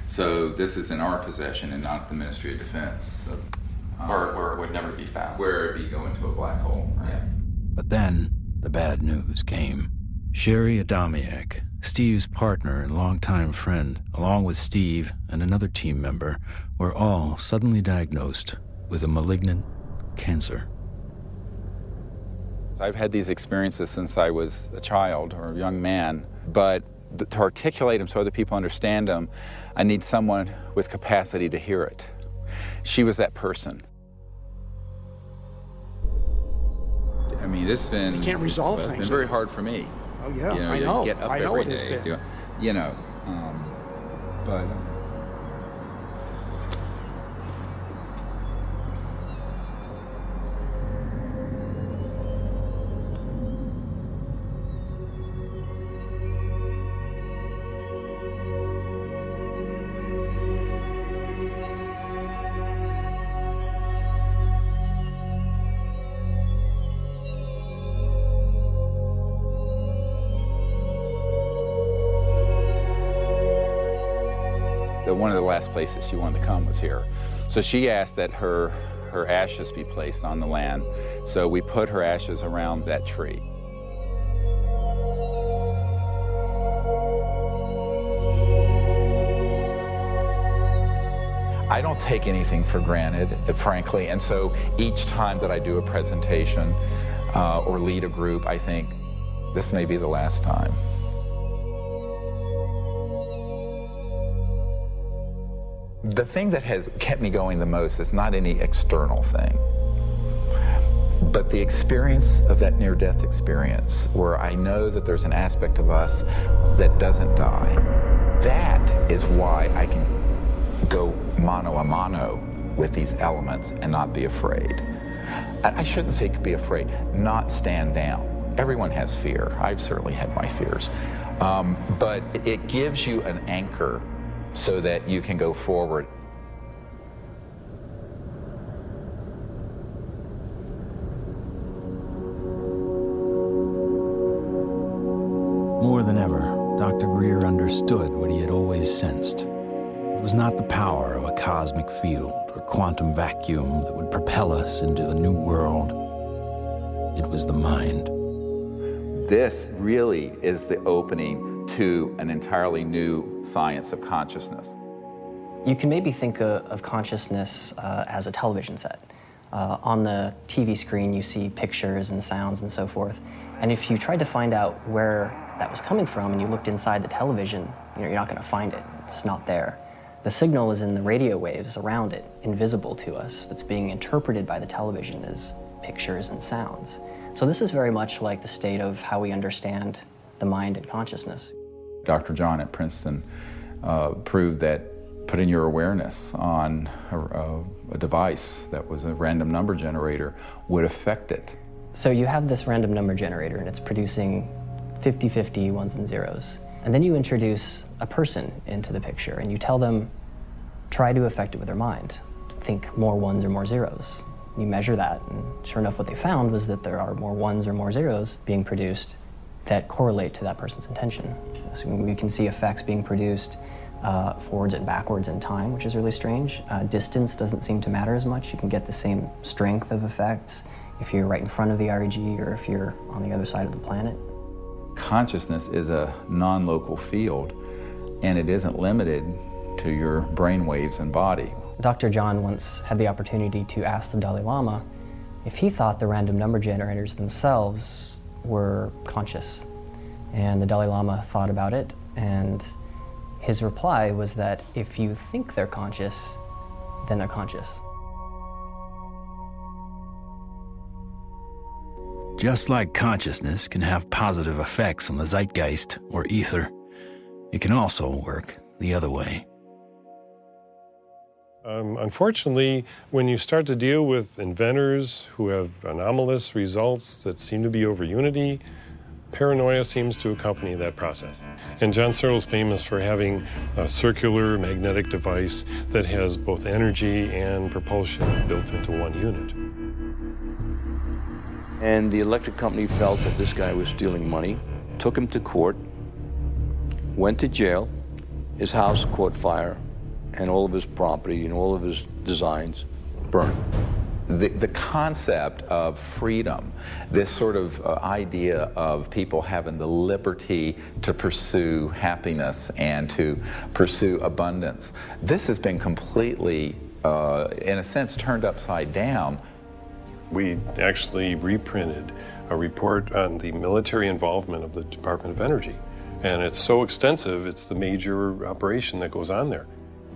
So this is in our possession and not the Ministry of Defense. So, where it would never be found. Where it would be going to a black hole, right? But then, the bad news came. Sherry Adamiak, Steve's partner and longtime friend, along with Steve and another team member, were all suddenly diagnosed with a malignant cancer. I've had these experiences since I was a child or a young man, but to articulate them so other people understand them, I need someone with capacity to hear it. She was that person. I mean, it's been... You can't resolve it's things. been very hard for me. Oh, yeah, you know, I know. To get up I know every it has day, been. you know, but... One of the last places she wanted to come was here. So she asked that her ashes be placed on the land. So we put her ashes around that tree. I don't take anything for granted, frankly, and so each time that I do a presentation or lead a group, I think, this may be the last time. The thing that has kept me going the most is not any external thing, but the experience of that near-death experience where I know that there's an aspect of us that doesn't die. That is why I can go mano a mano with these elements and not be afraid. I shouldn't say be afraid, not stand down. Everyone has fear. I've certainly had my fears. But it gives you an anchor so that you can go forward. More than ever, Dr. Greer understood what he had always sensed. It was not the power of a cosmic field or quantum vacuum that would propel us into a new world. It was the mind. This really is the opening to an entirely new science of consciousness. You can maybe think of consciousness as a television set. On the TV screen, you see pictures and sounds and so forth. And if you tried to find out where that was coming from and you looked inside the television, you're not going to find it. It's not there. The signal is in the radio waves around it, invisible to us, that's being interpreted by the television as pictures and sounds. So this is very much like the state of how we understand the mind and consciousness. Dr. John at Princeton proved that putting your awareness on a device that was a random number generator would affect it. So you have this random number generator and it's producing 50-50 ones and zeros. And then you introduce a person into the picture and you tell them, try to affect it with their mind. Think more ones or more zeros. You measure that, and sure enough, what they found was that there are more ones or more zeros being produced that correlate to that person's intention. So we can see effects being produced forwards and backwards in time, which is really strange. Distance doesn't seem to matter as much. You can get the same strength of effects if you're right in front of the REG or if you're on the other side of the planet. Consciousness is a non-local field, and it isn't limited to your brain waves and body. Dr. John once had the opportunity to ask the Dalai Lama if he thought the random number generators themselves were conscious. And the Dalai Lama thought about it, and his reply was that if you think they're conscious, then they're conscious. Just like consciousness can have positive effects on the zeitgeist or ether, It can also work the other way. Unfortunately, when you start to deal with inventors who have anomalous results that seem to be over unity, paranoia seems to accompany that process. And John Searle's famous for having a circular magnetic device that has both energy and propulsion built into one unit. And the electric company felt that this guy was stealing money, took him to court, went to jail, his house caught fire, and all of his property and all of his designs burned. The concept of freedom, this sort of idea of people having the liberty to pursue happiness and to pursue abundance, this has been completely, in a sense, turned upside down. We actually reprinted a report on the military involvement of the Department of Energy. And it's so extensive, it's the major operation that goes on there.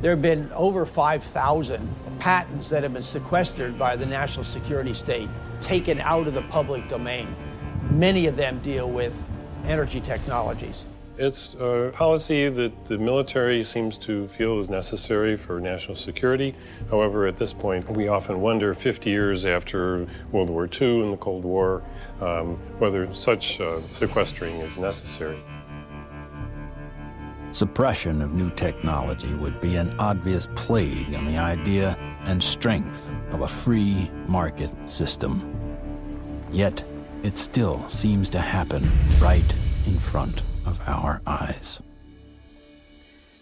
There have been over 5,000 patents that have been sequestered by the national security state, taken out of the public domain. Many of them deal with energy technologies. It's a policy that the military seems to feel is necessary for national security. However, at this point, we often wonder, 50 years after World War II and the Cold War, whether such sequestering is necessary. Suppression of new technology would be an obvious plague on the idea and strength of a free market system. Yet, it still seems to happen right in front of our eyes.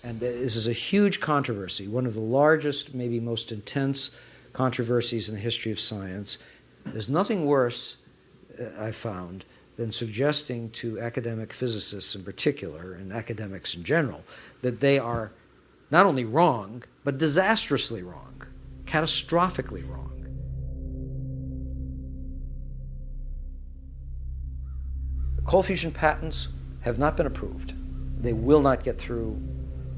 And this is a huge controversy, one of the largest, maybe most intense controversies in the history of science. There's nothing worse, I found, than suggesting to academic physicists in particular, and academics in general, that they are not only wrong, but disastrously wrong, catastrophically wrong. The cold fusion patents have not been approved. They will not get through.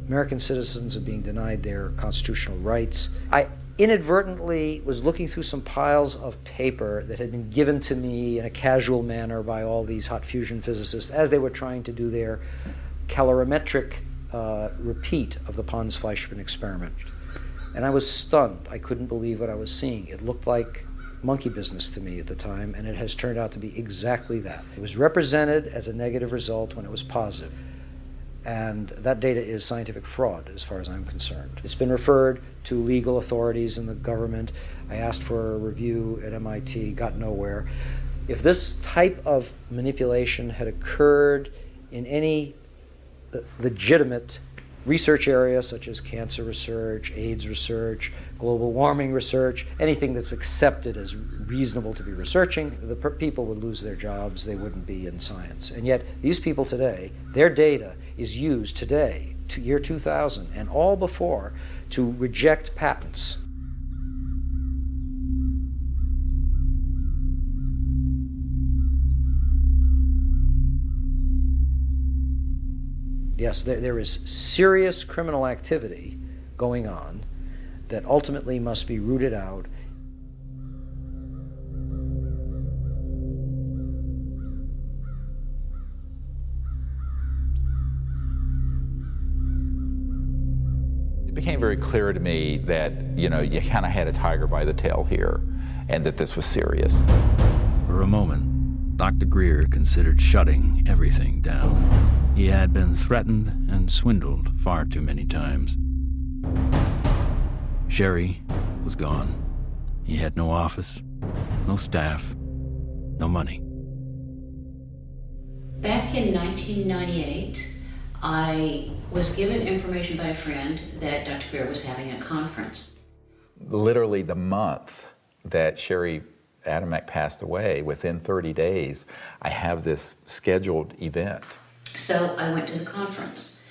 American citizens are being denied their constitutional rights. I inadvertently was looking through some piles of paper that had been given to me in a casual manner by all these hot fusion physicists as they were trying to do their calorimetric repeat of the Pons-Fleischmann experiment. And I was stunned. I couldn't believe what I was seeing. It looked like monkey business to me at the time, and it has turned out to be exactly that. It was represented as a negative result when it was positive. And that data is scientific fraud, as far as I'm concerned. It's been referred to legal authorities in the government. I asked for a review at MIT, got nowhere. If this type of manipulation had occurred in any legitimate research area, such as cancer research, AIDS research, global warming research, anything that's accepted as reasonable to be researching, the people would lose their jobs, they wouldn't be in science. And yet, these people today, their data is used today, to year 2000, and all before, to reject patents. Yes, there is serious criminal activity going on that ultimately must be rooted out. It became very clear to me that, you kind of had a tiger by the tail here, and that this was serious. For a moment, Dr. Greer considered shutting everything down. He had been threatened and swindled far too many times. Sherry was gone. He had no office, no staff, no money. Back in 1998, I was given information by a friend that Dr. Greer was having a conference. Literally the month that Sherry Adamek passed away, within 30 days, I have this scheduled event. So I went to the conference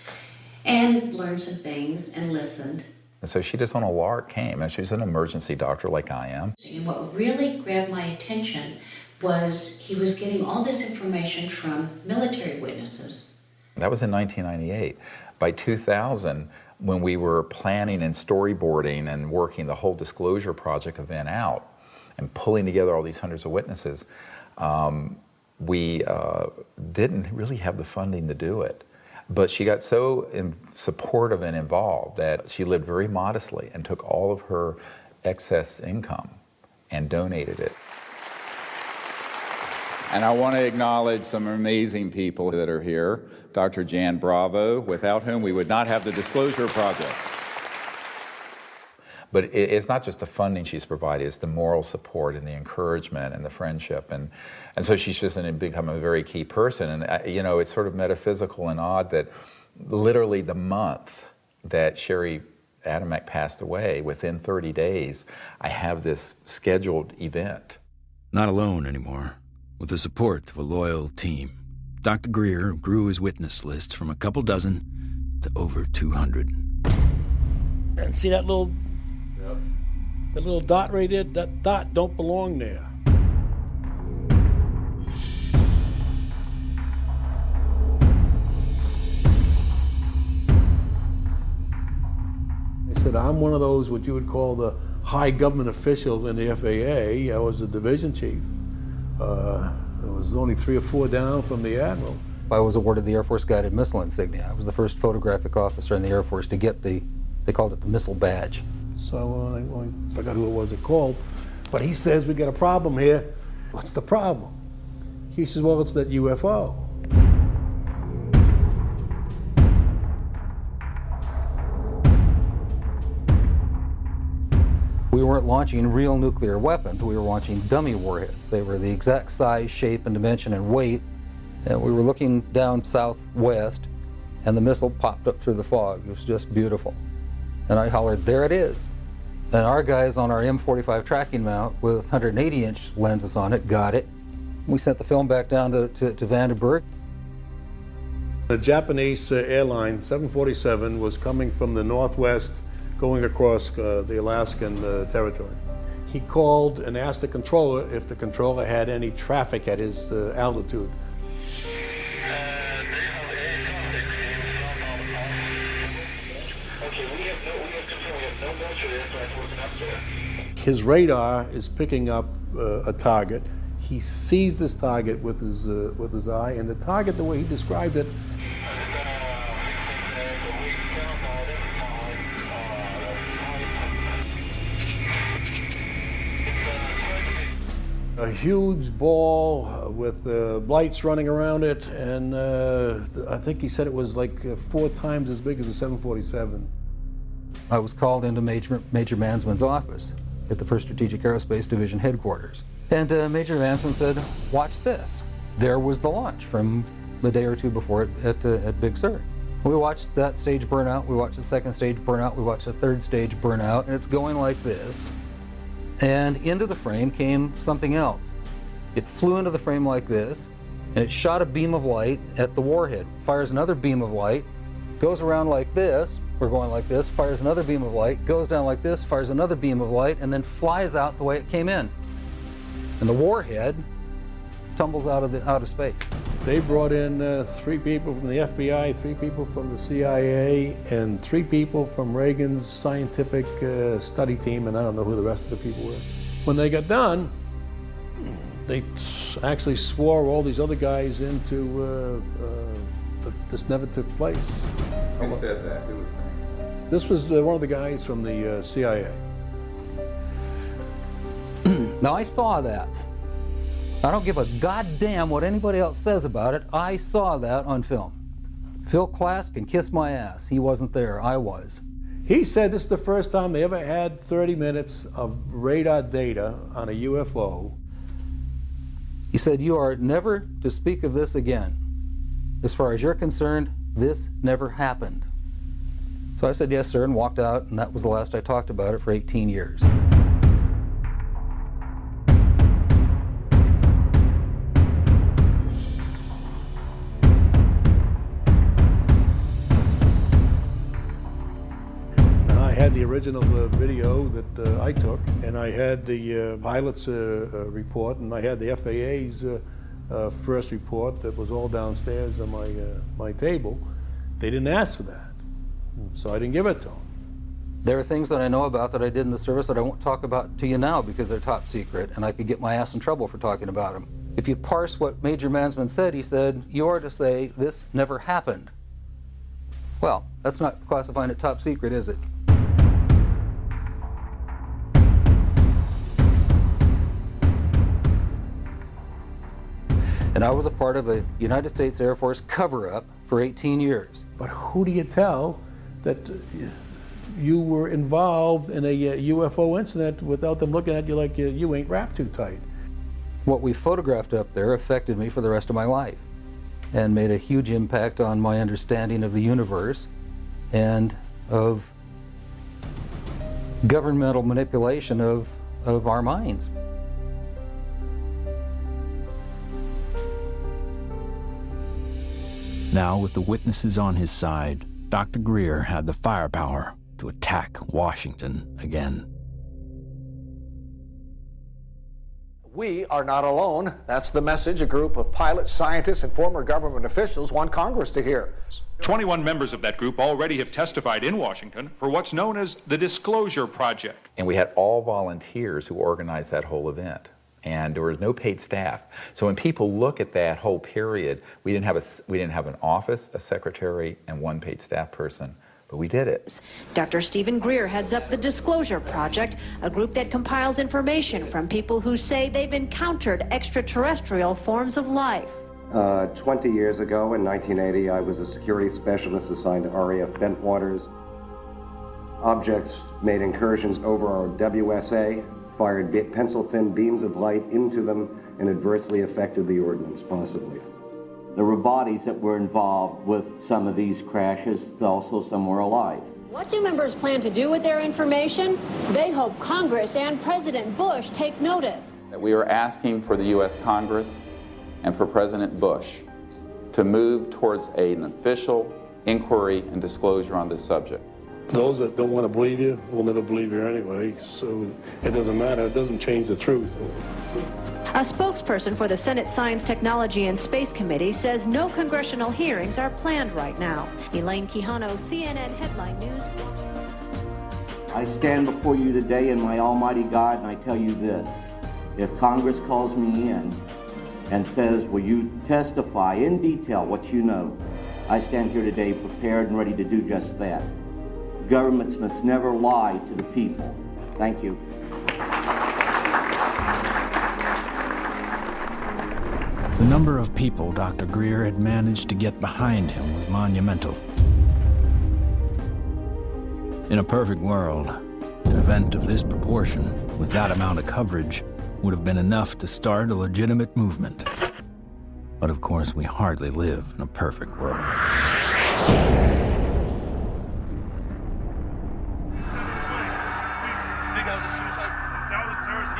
and learned some things and listened. And so she just on a lark came, and she's an emergency doctor like I am. And what really grabbed my attention was he was getting all this information from military witnesses. That was in 1998. By 2000, when we were planning and storyboarding and working the whole disclosure project event out and pulling together all these hundreds of witnesses, we didn't really have the funding to do it. But she got so supportive and involved that she lived very modestly and took all of her excess income and donated it. And I want to acknowledge some amazing people that are here. Dr. Jan Bravo, without whom we would not have the Disclosure Project. But it's not just the funding she's provided, it's the moral support and the encouragement and the friendship. And so she's just become a very key person. And, you know, it's sort of metaphysical and odd that literally the month that Sherry Adamek passed away, within 30 days, I have this scheduled event. Not alone anymore. With the support of a loyal team, Dr. Greer grew his witness list from a couple dozen to over 200. And see that little, the little dot right there? That dot don't belong there. I said, I'm one of those, what you would call the high government officials in the FAA. I was the division chief. There was only 3 or 4 down from the admiral. I was awarded the Air Force Guided Missile Insignia. I was the first photographic officer in the Air Force to get they called it the missile badge. So I forgot who it was that called, but he says, we got a problem here. What's the problem? He says, well, it's that UFO. We weren't launching real nuclear weapons, we were launching dummy warheads. They were the exact size, shape, and dimension and weight. And we were looking down southwest, and the missile popped up through the fog. It was just beautiful. And I hollered, there it is. And our guys on our M45 tracking mount with 180-inch lenses on it got it. We sent the film back down to Vandenberg. The Japanese airline, 747, was coming from the northwest, going across the Alaskan territory. He called and asked the controller if the controller had any traffic at his altitude. His radar is picking up a target. He sees this target with his eye, and the target, the way he described it, a huge ball with lights running around it, and I think he said it was like 4 times as big as a 747. I was called into Major Mansman's office at the 1st Strategic Aerospace Division headquarters. And Major Mansman said, watch this. There was the launch from a day or 2 before it at Big Sur. We watched that stage burn out, we watched the 2nd stage burn out, we watched the 3rd stage burn out, and it's going like this. And into the frame came something else. It flew into the frame like this, and it shot a beam of light at the warhead, fires another beam of light, goes around like this, we're going like this, fires another beam of light, goes down like this, fires another beam of light, and then flies out the way it came in. And the warhead tumbles out of space. They brought in 3 people from the FBI, 3 people from the CIA, and 3 people from Reagan's scientific study team, and I don't know who the rest of the people were. When they got done, they actually swore all these other guys into this never took place. Who said that? Who was saying that? This was one of the guys from the CIA. Now I saw that. I don't give a goddamn what anybody else says about it. I saw that on film. Phil Klass can kiss my ass. He wasn't there, I was. He said this is the first time they ever had 30 minutes of radar data on a UFO. He said, you are never to speak of this again. As far as you're concerned, this never happened. So I said, yes, sir, and walked out, and that was the last I talked about it for 18 years. I had the original video that I took, and I had the pilot's report, and I had the FAA's first report that was all downstairs on my table. They didn't ask for that, so I didn't give it to them. There are things that I know about that I did in the service that I won't talk about to you now because they're top secret, and I could get my ass in trouble for talking about them. If you parse what Major Mansman said, he said, you are to say, this never happened. Well, that's not classifying it top secret, is it? And I was a part of a United States Air Force cover-up for 18 years. But who do you tell that you were involved in a UFO incident without them looking at you like you ain't wrapped too tight? What we photographed up there affected me for the rest of my life and made a huge impact on my understanding of the universe and of governmental manipulation of our minds. Now, with the witnesses on his side, Dr. Greer had the firepower to attack Washington again. We are not alone. That's the message a group of pilots, scientists, and former government officials want Congress to hear. 21 members of that group already have testified in Washington for what's known as the Disclosure Project. And we had all volunteers who organized that whole event. And there was no paid staff. So when people look at that whole period, we didn't have an office, a secretary, and one paid staff person. But we did it. Dr. Stephen Greer heads up the Disclosure Project, a group that compiles information from people who say they've encountered extraterrestrial forms of life. 20 years ago, in 1980, I was a security specialist assigned to RAF Bentwaters. Objects made incursions over our WSA, fired pencil-thin beams of light into them, and adversely affected the ordnance, possibly. There were bodies that were involved with some of these crashes, also some were alive. What do members plan to do with their information? They hope Congress and President Bush take notice. We are asking for the U.S. Congress and for President Bush to move towards an official inquiry and disclosure on this subject. Those that don't want to believe you will never believe you anyway, so it doesn't matter. It doesn't change the truth. A spokesperson for the Senate Science, Technology, and Space Committee says no congressional hearings are planned right now. Elaine Quijano, CNN Headline News, Washington. I stand before you today in my almighty God, and I tell you this. If Congress calls me in and says, will you testify in detail what you know, I stand here today prepared and ready to do just that. Governments must never lie to the people. Thank you. The number of people Dr. Greer had managed to get behind him was monumental. In a perfect world, an event of this proportion, with that amount of coverage, would have been enough to start a legitimate movement. But of course, we hardly live in a perfect world.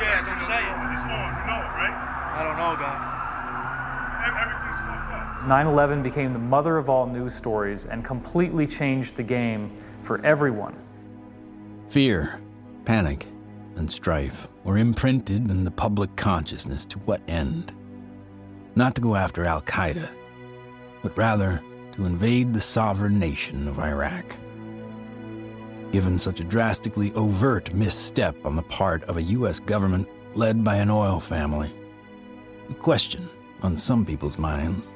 Yeah, don't say it. It's on, you know it, right? I don't know, guy. Everything's fucked up. 9/11 became the mother of all news stories and completely changed the game for everyone. Fear, panic, and strife were imprinted in the public consciousness. To what end? Not to go after Al-Qaeda, but rather to invade the sovereign nation of Iraq. Given such a drastically overt misstep on the part of a U.S. government led by an oil family, the question on some people's minds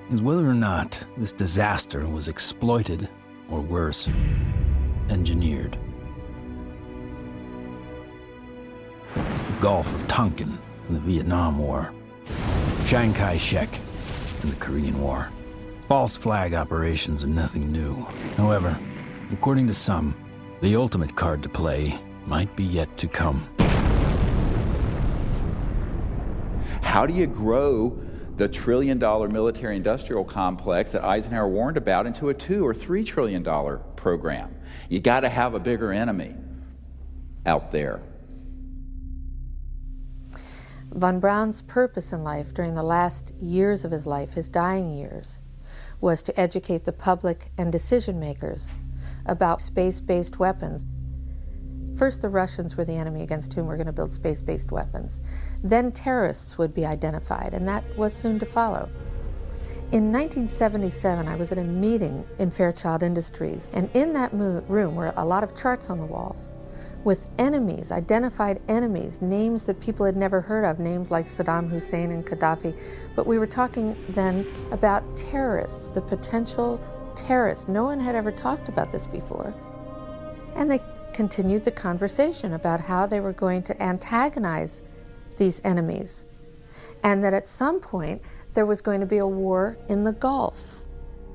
is whether or not this disaster was exploited, or worse, engineered. The Gulf of Tonkin in the Vietnam War, Chiang Kai-shek in the Korean War. False flag operations are nothing new. However, according to some, the ultimate card to play might be yet to come. How do you grow the $1 trillion military-industrial complex that Eisenhower warned about into a $2 or $3 trillion program? You got to have a bigger enemy out there. Von Braun's purpose in life during the last years of his life, his dying years, was to educate the public and decision makers about space-based weapons. First, the Russians were the enemy against whom we're going to build space-based weapons. Then terrorists would be identified, and that was soon to follow. In 1977, I was at a meeting in Fairchild Industries, and in that room were a lot of charts on the walls with enemies, identified enemies, names that people had never heard of, names like Saddam Hussein and Gaddafi. But we were talking then about terrorists, the potential terrorists. No one had ever talked about this before. And they continued the conversation about how they were going to antagonize these enemies, and that at some point there was going to be a war in the Gulf.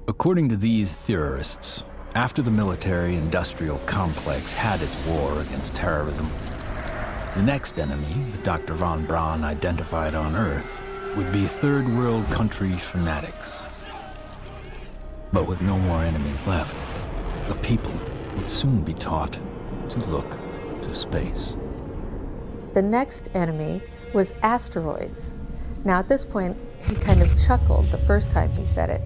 According to these theorists, after the military-industrial complex had its war against terrorism, the next enemy that Dr. von Braun identified on Earth would be third world country fanatics. But with no more enemies left, the people would soon be taught to look to space. The next enemy was asteroids. Now at this point, he kind of chuckled the first time he said it.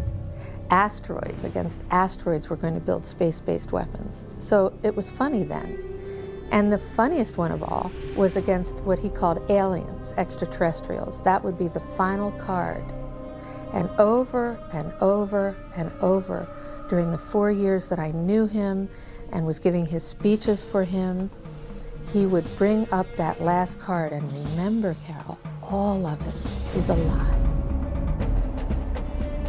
Asteroids, against asteroids, we're going to build space-based weapons. So it was funny then. And the funniest one of all was against what he called aliens, extraterrestrials. That would be the final card. And over and over and over, during the 4 years that I knew him and was giving his speeches for him, he would bring up that last card, and remember, Carol, all of it is a lie.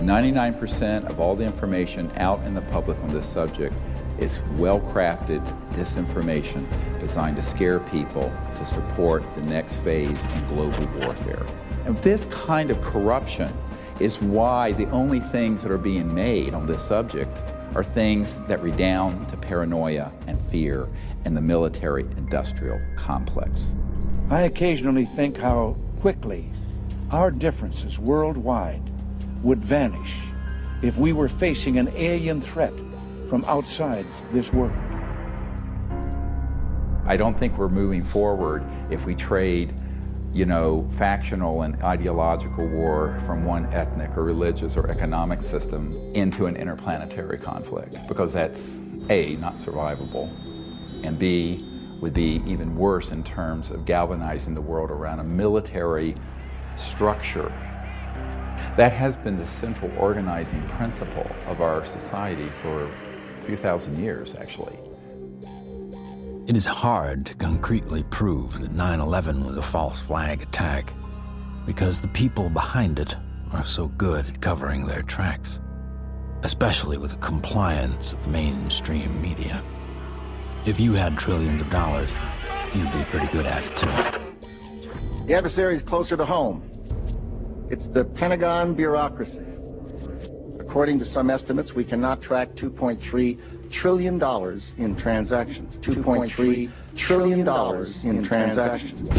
99% of all the information out in the public on this subject is well-crafted disinformation designed to scare people to support the next phase in global warfare. And this kind of corruption is why the only things that are being made on this subject are things that redound to paranoia and fear in the military-industrial complex. I occasionally think how quickly our differences worldwide would vanish if we were facing an alien threat from outside this world. I don't think we're moving forward if we trade, factional and ideological war from one ethnic or religious or economic system into an interplanetary conflict, because that's A, not survivable, and B, would be even worse in terms of galvanizing the world around a military structure. That has been the central organizing principle of our society for a few thousand years, actually. It is hard to concretely prove that 9/11 was a false flag attack because the people behind it are so good at covering their tracks, especially with the compliance of mainstream media. If you had trillions of dollars, you'd be pretty good at it too. The adversary is closer to home. It's the Pentagon bureaucracy. According to some estimates, we cannot track $2.3 trillion in transactions. $2.3 trillion in transactions.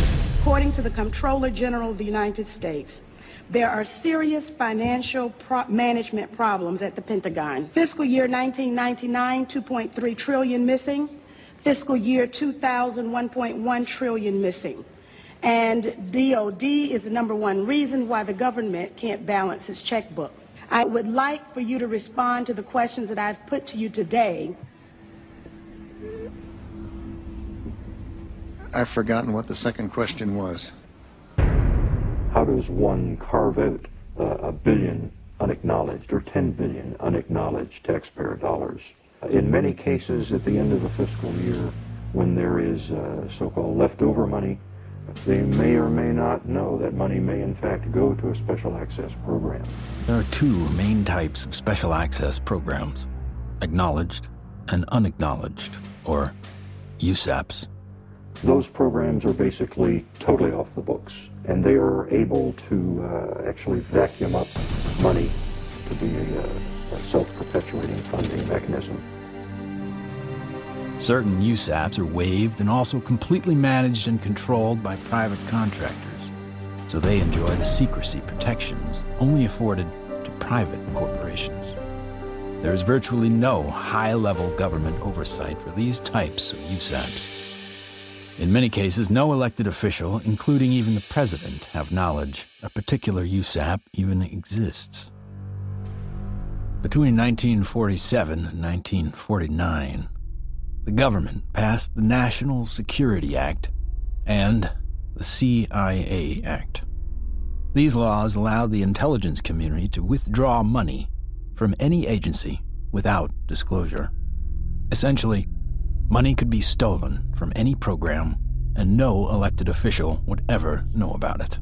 According to the Comptroller General of the United States, there are serious financial management problems at the Pentagon. Fiscal year 1999, 2.3 trillion missing. Fiscal year 2000, 1.1 trillion missing. And DOD is the #1 reason why the government can't balance its checkbook. I would like for you to respond to the questions that I've put to you today. I've forgotten what the second question was. How does one carve out a billion unacknowledged or 10 billion unacknowledged taxpayer dollars? In many cases, at the end of the fiscal year, when there is so-called leftover money, they may or may not know that money may in fact go to a special access program. There are two main types of special access programs: acknowledged and unacknowledged, or USAPs. Those programs are basically totally off the books, and they are able to actually vacuum up money to be a self-perpetuating funding mechanism. Certain USAPs are waived and also completely managed and controlled by private contractors, so they enjoy the secrecy protections only afforded to private corporations. There is virtually no high-level government oversight for these types of USAPs. In many cases, no elected official, including even the president, have knowledge a particular USAP even exists. Between 1947 and 1949, the government passed the National Security Act and the CIA Act. These laws allowed the intelligence community to withdraw money from any agency without disclosure. Essentially, money could be stolen from any program, and no elected official would ever know about it.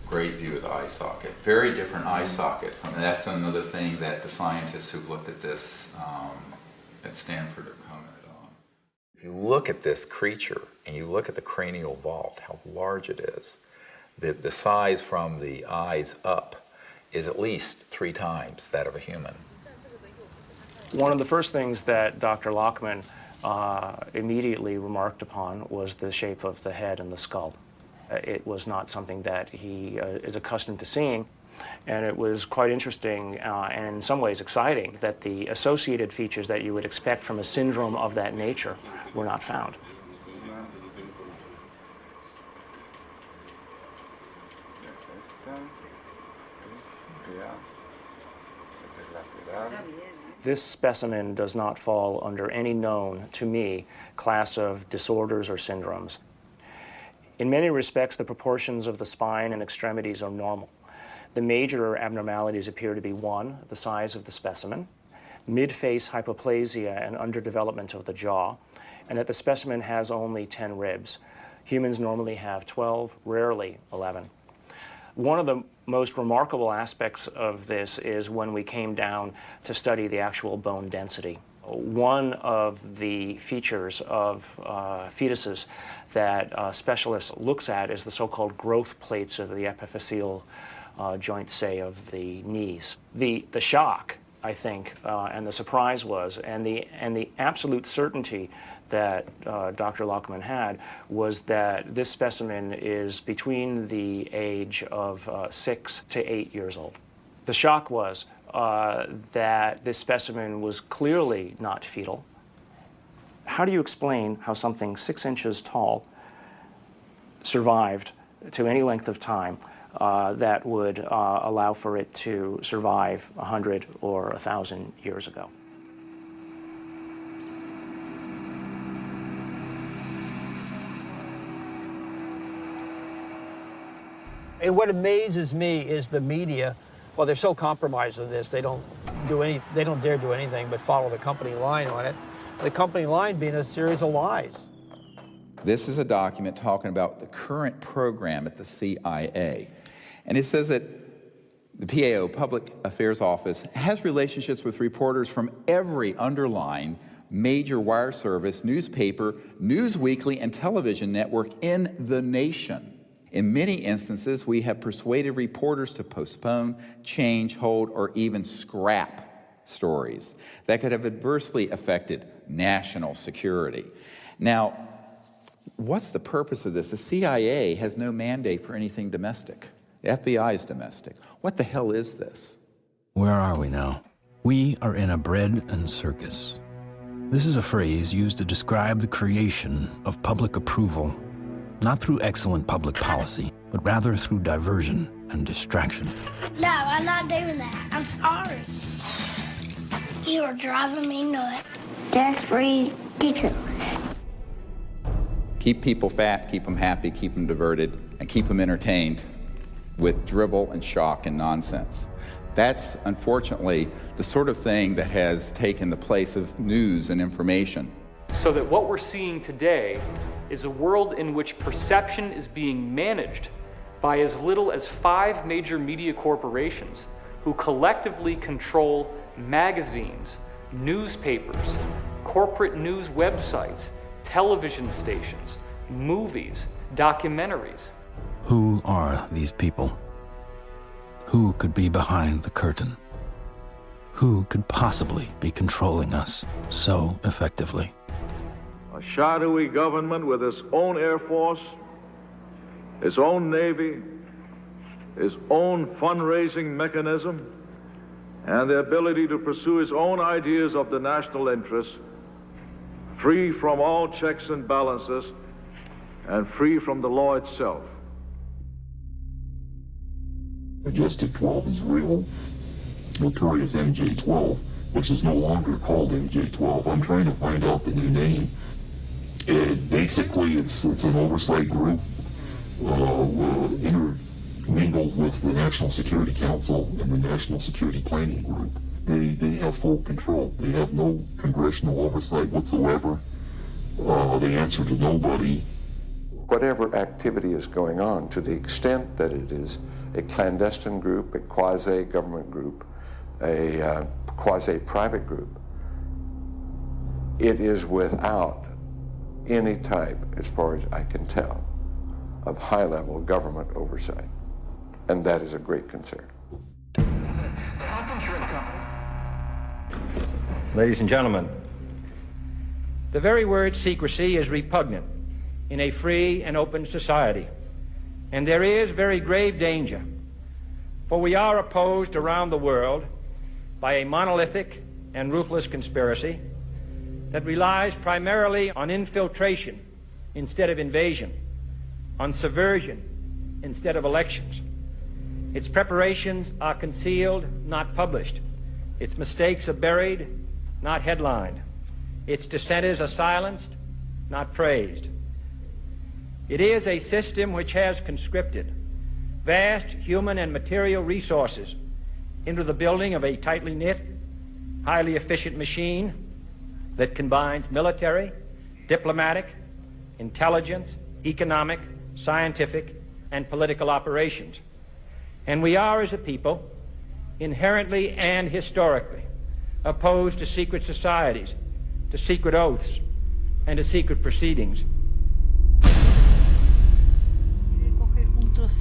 great view of the eye socket. Very different eye socket from, and that's another thing that the scientists who've looked at this at Stanford have commented on. If you look at this creature and you look at the cranial vault, how large it is, the size from the eyes up is at least 3 times that of a human. One of the first things that Dr. Lockman immediately remarked upon was the shape of the head and the skull. It was not something that he is accustomed to seeing, and it was quite interesting and in some ways exciting that the associated features that you would expect from a syndrome of that nature were not found. This specimen does not fall under any known, to me, class of disorders or syndromes. In many respects, the proportions of the spine and extremities are normal. The major abnormalities appear to be 1, the size of the specimen, mid-face hypoplasia and underdevelopment of the jaw, and that the specimen has only 10 ribs. Humans normally have 12, rarely 11. One of the most remarkable aspects of this is when we came down to study the actual bone density. One of the features of fetuses that specialists looks at is the so-called growth plates of the epiphyseal joint, say, of the knees. The shock, I think, and the surprise was, and the absolute certainty that Dr. Lockman had was that this specimen is between the age of 6 to 8 years old. The shock was that this specimen was clearly not fetal. How do you explain how something 6 inches tall survived to any length of time that would allow for it to survive 100 or 1,000 years ago? And what amazes me is the media. Well, they're so compromised on this, they don't dare do anything but follow the company line on it. The company line being a series of lies. This is a document talking about the current program at the CIA. And it says that the PAO, Public Affairs Office, has relationships with reporters from every underlying major wire service, newspaper, news weekly, and television network in the nation. In many instances, we have persuaded reporters to postpone, change, hold, or even scrap stories that could have adversely affected national security. Now, what's the purpose of this? The CIA has no mandate for anything domestic. The FBI is domestic. What the hell is this? Where are we now? We are in a bread and circus. This is a phrase used to describe the creation of public approval, not through excellent public policy, but rather through diversion and distraction. No, I'm not doing that. I'm sorry. You are driving me nuts. That's ridiculous. Keep people fat, keep them happy, keep them diverted, and keep them entertained with drivel and shock and nonsense. That's, unfortunately, the sort of thing that has taken the place of news and information. So that what we're seeing today is a world in which perception is being managed by as little as 5 major media corporations who collectively control magazines, newspapers, corporate news websites, television stations, movies, documentaries. Who are these people? Who could be behind the curtain? Who could possibly be controlling us so effectively? A shadowy government with its own Air Force, its own Navy, its own fundraising mechanism, and the ability to pursue its own ideas of the national interest, free from all checks and balances, and free from the law itself. Majestic 12 is real. Notorious MJ-12, which is no longer called MJ-12. I'm trying to find out the new name. Basically, it's an oversight group intermingled with the National Security Council and the National Security Planning Group. They have full control. They have no congressional oversight whatsoever. They answer to nobody. whatever activity is going on, to the extent that it is a clandestine group, a quasi-government group, a quasi-private group, it is without any type, as far as I can tell, of high-level government oversight. And that is a great concern. Ladies and gentlemen, the very word secrecy is repugnant in a free and open society, and there is very grave danger, for we are opposed around the world by a monolithic and ruthless conspiracy that relies primarily on infiltration instead of invasion, on subversion instead of elections. Its preparations are concealed, not published. Its mistakes are buried, not headlined. Its dissenters are silenced, not praised. It is a system which has conscripted vast human and material resources into the building of a tightly knit, highly efficient machine that combines military, diplomatic, intelligence, economic, scientific, and political operations. And we are, as a people, inherently and historically opposed to secret societies, to secret oaths, and to secret proceedings. It's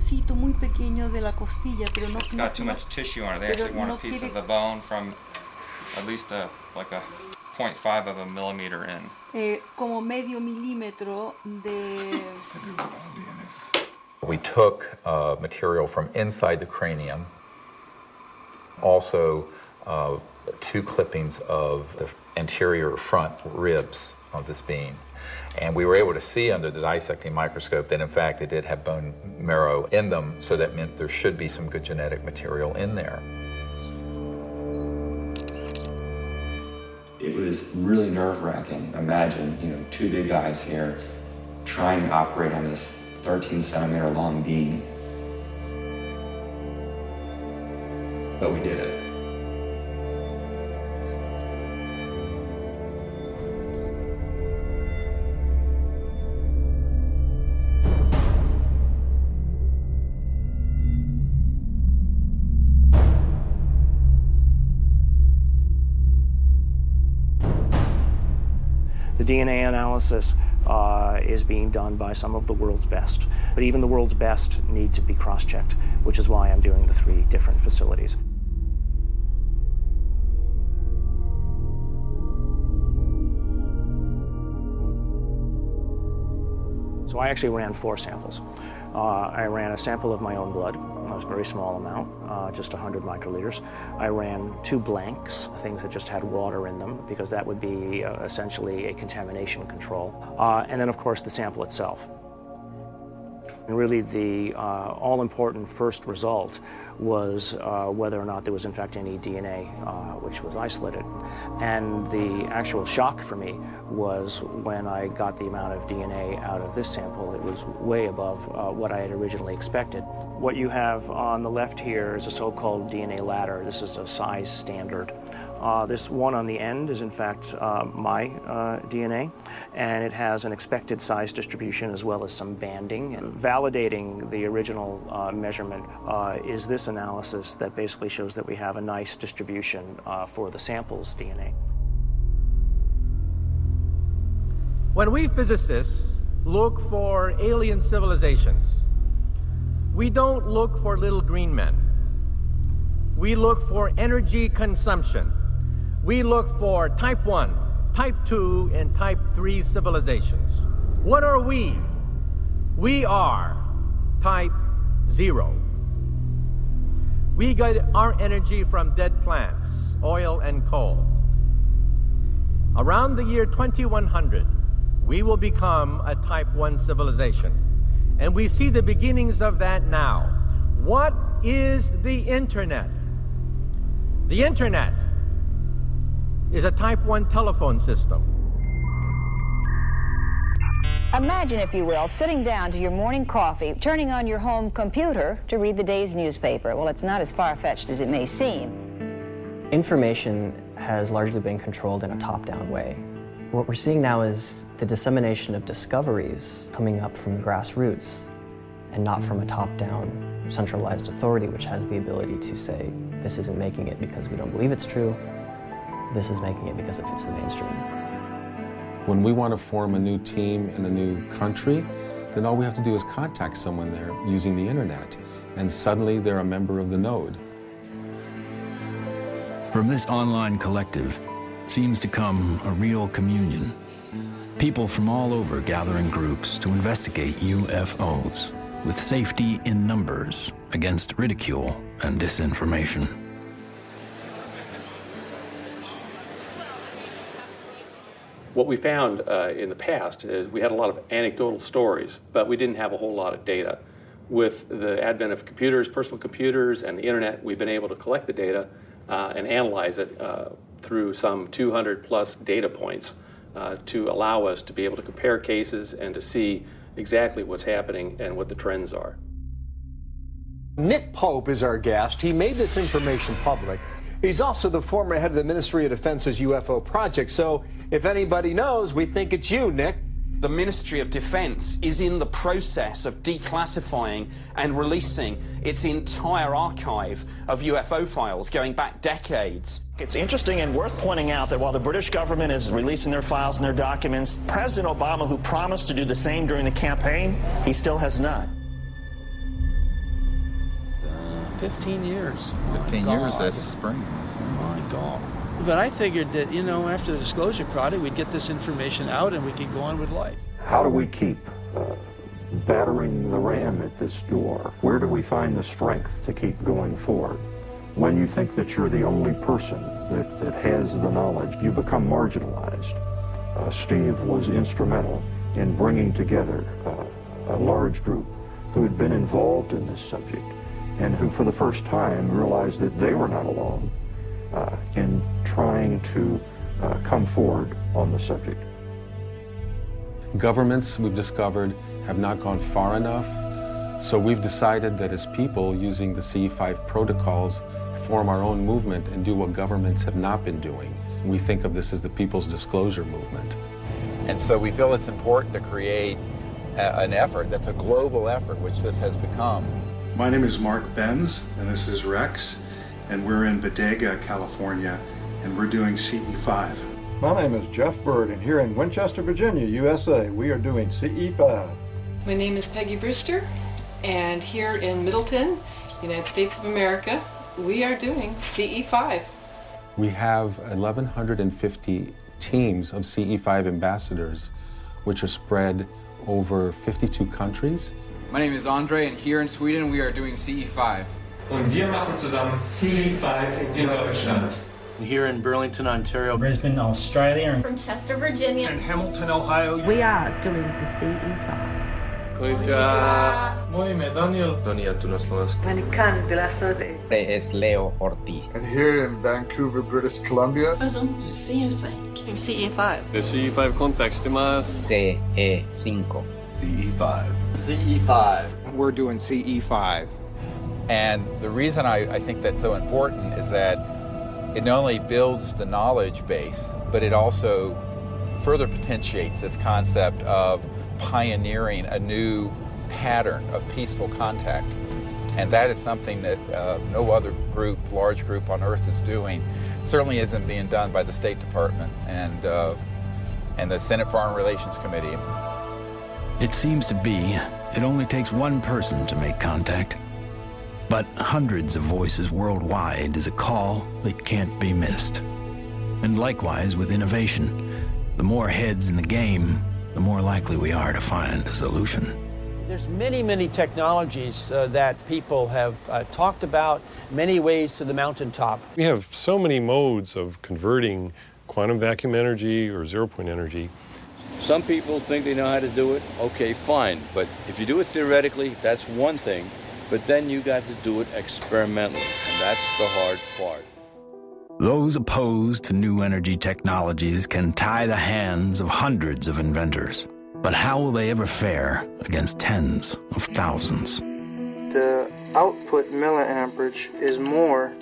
got too much tissue on it. They actually want a piece of the bone from at least like a 0.5 of a millimeter in. Como medio milímetro de... We took material from inside the cranium, also 2 clippings of the anterior front ribs of this being. And we were able to see under the dissecting microscope that in fact it did have bone marrow in them, so that meant there should be some good genetic material in there. It was really nerve-wracking. Imagine, 2 big guys here trying to operate on this 13-centimeter long beam. But we did it. The DNA analysis is being done by some of the world's best. But even the world's best need to be cross-checked, which is why I'm doing the 3 different facilities. So I actually ran 4 samples. I ran a sample of my own blood. It was a very small amount, just 100 microliters. I ran 2 blanks, things that just had water in them, because that would be essentially a contamination control. And then, of course, the sample itself. And really, the all-important first result was whether or not there was, in fact, any DNA which was isolated. And the actual shock for me was when I got the amount of DNA out of this sample. It was way above what I had originally expected. What you have on the left here is a so-called DNA ladder. This is a size standard. This one on the end is, in fact, my DNA, and it has an expected size distribution as well as some banding. And validating the original measurement is this analysis that basically shows that we have a nice distribution for the sample's DNA. When we physicists look for alien civilizations, we don't look for little green men. We look for energy consumption. We look for type 1, type 2, and type 3 civilizations. What are we? We are type 0. We get our energy from dead plants, oil and coal. Around the year 2100, we will become a type 1 civilization. And we see the beginnings of that now. What is the internet? The internet is a type 1 telephone system. Imagine, if you will, sitting down to your morning coffee, turning on your home computer to read the day's newspaper. Well, it's not as far-fetched as it may seem. Information has largely been controlled in a top-down way. What we're seeing now is the dissemination of discoveries coming up from the grassroots and not from a top-down centralized authority which has the ability to say, this isn't making it because we don't believe it's true, this is making it because it fits the mainstream. When we want to form a new team in a new country, then all we have to do is contact someone there using the internet, and suddenly they're a member of the node. From this online collective seems to come a real communion. People from all over gather in groups to investigate UFOs with safety in numbers against ridicule and disinformation. What we found in the past is we had a lot of anecdotal stories, but we didn't have a whole lot of data. With the advent of computers, personal computers, and the internet, we've been able to collect the data and analyze it through some 200 plus data points to allow us to be able to compare cases and to see exactly what's happening and what the trends are. Nick Pope is our guest. He made this information public. He's also the former head of the Ministry of Defense's UFO project. So if anybody knows, we think it's you, Nick. The Ministry of Defense is in the process of declassifying and releasing its entire archive of UFO files going back decades. It's interesting and worth pointing out that while the British government is releasing their files and their documents, President Obama, who promised to do the same during the campaign, he still has not. 15 years. 15 years, that's spring. My God. But I figured that, you know, after the Disclosure Project, we'd get this information out and we could go on with life. How do we keep battering the ram at this door? Where do we find the strength to keep going forward? When you think that you're the only person that has the knowledge, you become marginalized. Steve was instrumental in bringing together a large group who had been involved in this subject and who for the first time realized that they were not alone in trying to come forward on the subject. Governments, we've discovered, have not gone far enough, so we've decided that as people, using the CE5 protocols, form our own movement and do what governments have not been doing. We think of this as the People's Disclosure Movement. And so we feel it's important to create an effort that's a global effort, which this has become. My name is Mark Benz, and this is Rex, and we're in Bodega, California, and we're doing CE5. My name is Jeff Bird, and here in Winchester, Virginia, USA, we are doing CE5. My name is Peggy Brewster, and here in Middleton, United States of America, we are doing CE5. We have 1,150 teams of CE5 ambassadors, which are spread over 52 countries. My name is Andre, and here in Sweden, we are doing CE5. Und wir machen zusammen CE5 in Deutschland. Here in Burlington, Ontario. Brisbane, Australia. From Chester, Virginia. And Hamilton, Ohio. We are doing the CE5. Konnichiwa. Moje ime Daniel. Donia tu na Slovensku. Es Leo Ortiz. And here in Vancouver, British Columbia. Faisons du CE5. CE5. The CE5 context CE5. CE5. CE5. We're doing CE5. And the reason I think that's so important is that it not only builds the knowledge base, but it also further potentiates this concept of pioneering a new pattern of peaceful contact. And that is something that no other group, large group on Earth is doing. Certainly isn't being done by the State Department and the Senate Foreign Relations Committee. It seems to be it only takes one person to make contact. But hundreds of voices worldwide is a call that can't be missed. And likewise with innovation, the more heads in the game, the more likely we are to find a solution. There's many, many technologies that people have talked about, many ways to the mountaintop. We have so many modes of converting quantum vacuum energy or zero-point energy. Some people think they know how to do it. Okay, fine. But if you do it theoretically, that's one thing. But then you got to do it experimentally, and that's the hard part. Those opposed to new energy technologies can tie the hands of hundreds of inventors. But how will they ever fare against tens of thousands? The output milliamperage is more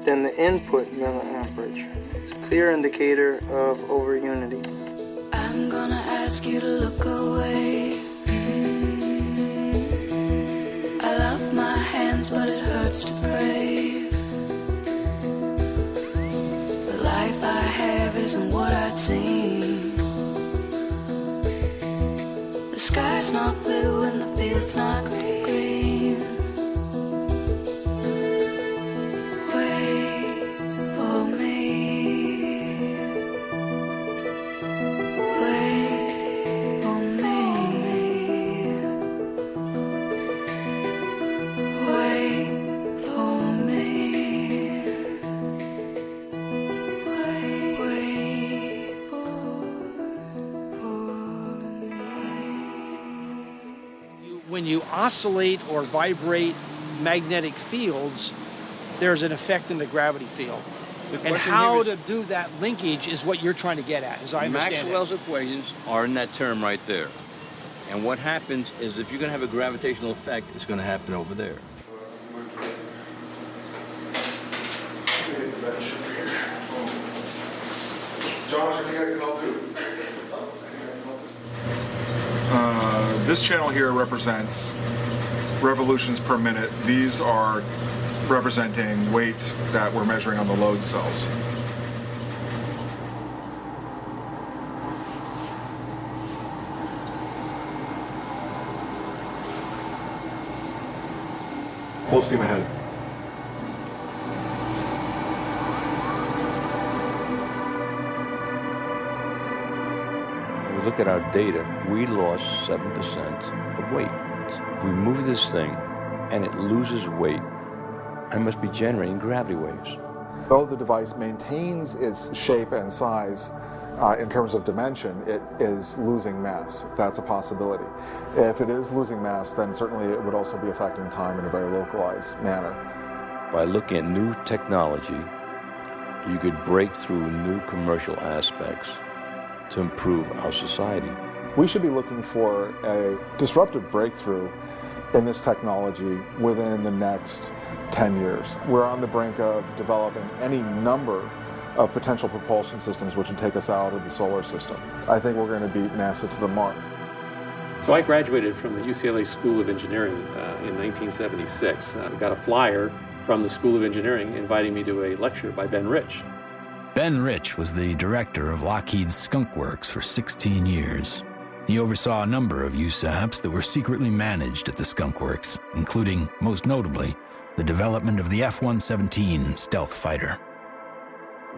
than the input milliamperage. It's a clear indicator of overunity. I'm gonna ask you to look away. I love my hands, but it hurts to pray. The life I have isn't what I'd seen. The sky's not blue and the field's not green. Wait for me. Wait for me. Wait for me. Wait When you oscillate or vibrate magnetic fields, there's an effect in the gravity field. And how to do that linkage is what you're trying to get at, as I understand Maxwell's it. equations are in that term right there. And what happens is if you're going to have a gravitational effect, it's going to happen over there. Josh, I think I can help too. This channel here represents revolutions per minute. These are representing weight that we're measuring on the load cells. Full steam ahead. When we look at our data, we lost 7% of weight. If we move this thing and it loses weight, I must be generating gravity waves. Though the device maintains its shape and size in terms of dimension, it is losing mass. That's a possibility. If it is losing mass, then certainly it would also be affecting time in a very localized manner. By looking at new technology, you could break through new commercial aspects to improve our society. We should be looking for a disruptive breakthrough in this technology within the next 10 years. We're on the brink of developing any number of potential propulsion systems which would take us out of the solar system. I think we're going to beat NASA to the mark. So I graduated from the UCLA School of Engineering in 1976. I got a flyer from the School of Engineering inviting me to a lecture by Ben Rich. Ben Rich was the director of Lockheed's Skunk Works for 16 years. He oversaw a number of USAPs that were secretly managed at the Skunk Works, including, most notably, the development of the F-117 stealth fighter.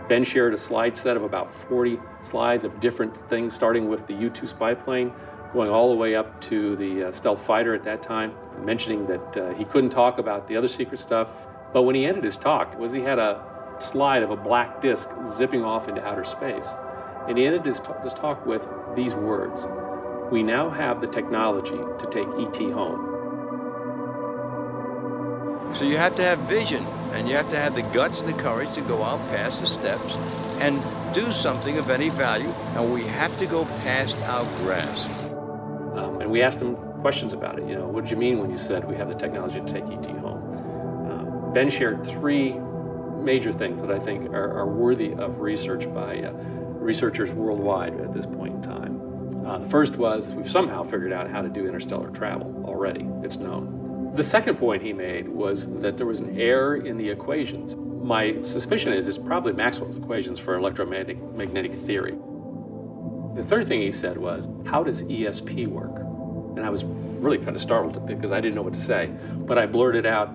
Ben shared a slide set of about 40 slides of different things, starting with the U-2 spy plane, going all the way up to the stealth fighter at that time, mentioning that he couldn't talk about the other secret stuff. But when he ended his talk, he had a slide of a black disc zipping off into outer space. And he ended his talk with these words: "We now have the technology to take ET home." So you have to have vision, and you have to have the guts and the courage to go out past the steps and do something of any value, and we have to go past our grasp. And we asked him questions about it. What did you mean when you said we have the technology to take ET home? Ben shared three major things that I think are worthy of research by researchers worldwide at this point in time. The first was we've somehow figured out how to do interstellar travel already. It's known. The second point he made was that there was an error in the equations. My suspicion is it's probably Maxwell's equations for electromagnetic theory. The third thing he said was, how does ESP work? And I was really kind of startled because I didn't know what to say. But I blurted out,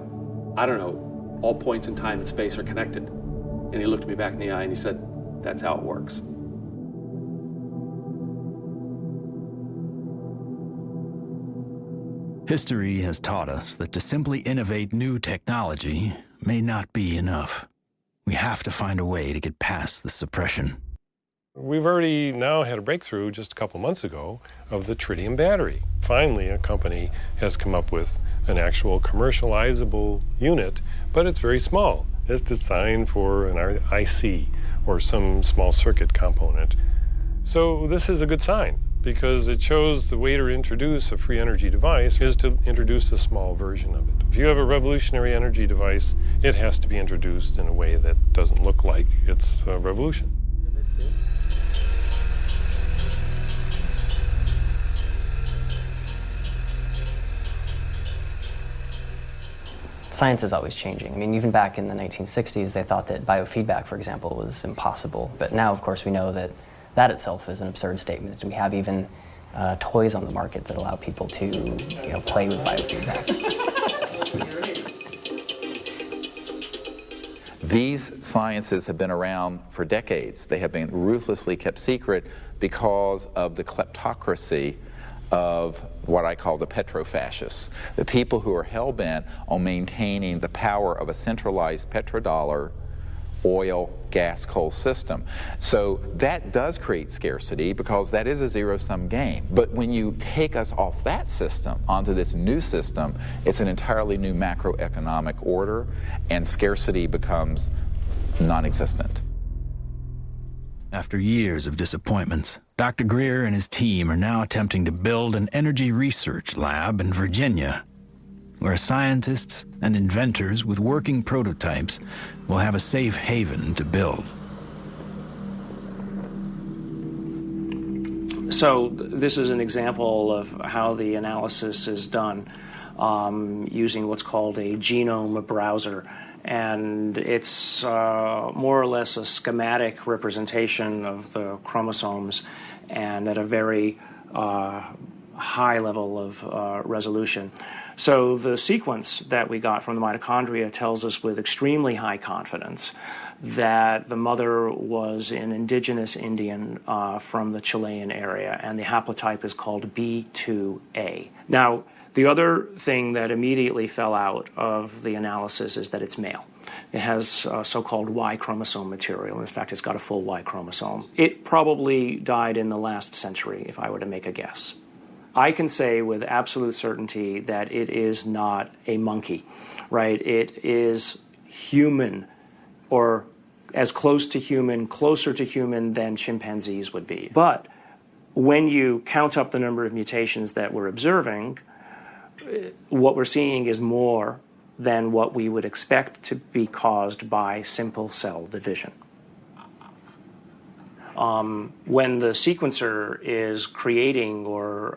I don't know, all points in time and space are connected. And he looked me back in the eye and he said, that's how it works. History has taught us that to simply innovate new technology may not be enough. We have to find a way to get past the suppression. We've already now had a breakthrough just a couple months ago of the tritium battery. Finally, a company has come up with an actual commercializable unit, but it's very small. It's designed for an IC or some small circuit component. So this is a good sign, because it shows the way to introduce a free energy device is to introduce a small version of it. If you have a revolutionary energy device, it has to be introduced in a way that doesn't look like it's a revolution. Science is always changing. I mean, even back in the 1960s, they thought that biofeedback, for example, was impossible. But now, of course, we know that that itself is an absurd statement. We have even toys on the market that allow people to, play with biofeedback. These sciences have been around for decades. They have been ruthlessly kept secret because of the kleptocracy of what I call the petrofascists, the people who are hell-bent on maintaining the power of a centralized petrodollar oil, gas, coal system. So that does create scarcity because that is a zero-sum game. But when you take us off that system onto this new system, it's an entirely new macroeconomic order, and scarcity becomes non-existent. After years of disappointments, Dr. Greer and his team are now attempting to build an energy research lab in Virginia, where scientists and inventors with working prototypes will have a safe haven to build. So this is an example of how the analysis is done using what's called a genome browser. And it's more or less a schematic representation of the chromosomes and at a very high level of resolution. So the sequence that we got from the mitochondria tells us with extremely high confidence that the mother was an indigenous Indian from the Chilean area, and the haplotype is called B2A. Now, the other thing that immediately fell out of the analysis is that it's male. It has so-called Y chromosome material. In fact, it's got a full Y chromosome. It probably died in the last century, if I were to make a guess. I can say with absolute certainty that it is not a monkey, right? It is human, or as close to human, closer to human than chimpanzees would be. But when you count up the number of mutations that we're observing, what we're seeing is more than what we would expect to be caused by simple cell division. When the sequencer is creating or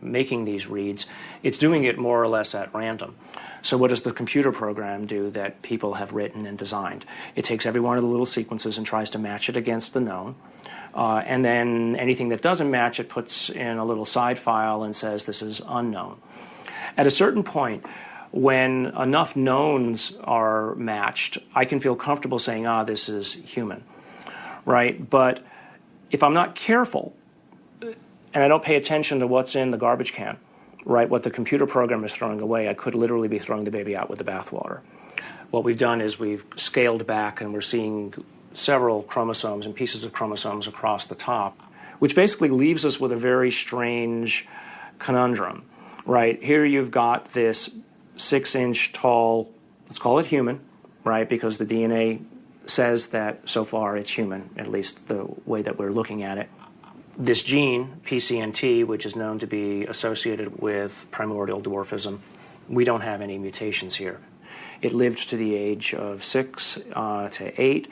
making these reads, it's doing it more or less at random. So what does the computer program do that people have written and designed? It takes every one of the little sequences and tries to match it against the known. And then anything that doesn't match, it puts in a little side file and says this is unknown. At a certain point, when enough knowns are matched, I can feel comfortable saying, this is human, right? But if I'm not careful and I don't pay attention to what's in the garbage can, right, what the computer program is throwing away, I could literally be throwing the baby out with the bathwater. What we've done is we've scaled back and we're seeing several chromosomes and pieces of chromosomes across the top, which basically leaves us with a very strange conundrum, right? Here you've got this 6-inch tall, let's call it human, right, because the DNA says that so far it's human, at least the way that we're looking at it. This gene, PCNT, which is known to be associated with primordial dwarfism, we don't have any mutations here. It lived to the age of 6 to 8.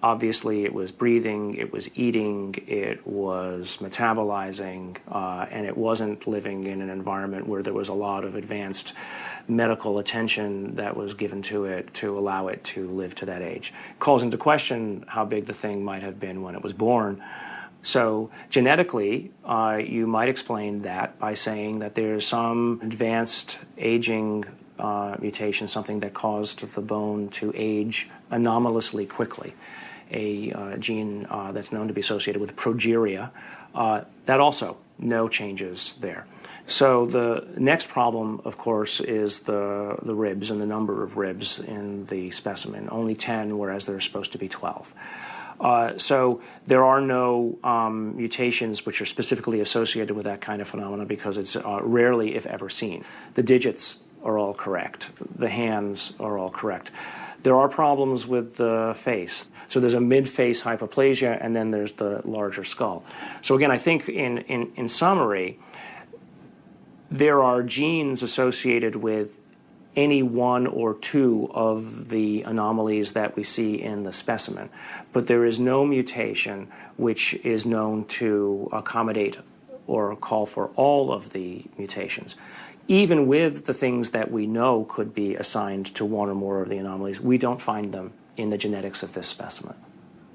Obviously, it was breathing, it was eating, it was metabolizing, and it wasn't living in an environment where there was a lot of advanced medical attention that was given to it to allow it to live to that age. Calls into question how big the thing might have been when it was born. So genetically, you might explain that by saying that there's some advanced aging mutation, something that caused the bone to age anomalously quickly. A gene that's known to be associated with progeria, that also, no changes there. So the next problem, of course, is the ribs and the number of ribs in the specimen. Only 10, whereas there are supposed to be 12. So there are no mutations which are specifically associated with that kind of phenomena because it's rarely, if ever, seen. The digits are all correct. The hands are all correct. There are problems with the face. So there's a mid-face hypoplasia, and then there's the larger skull. So again, I think in summary, there are genes associated with any one or two of the anomalies that we see in the specimen, but there is no mutation which is known to accommodate or call for all of the mutations. Even with the things that we know could be assigned to one or more of the anomalies, we don't find them in the genetics of this specimen.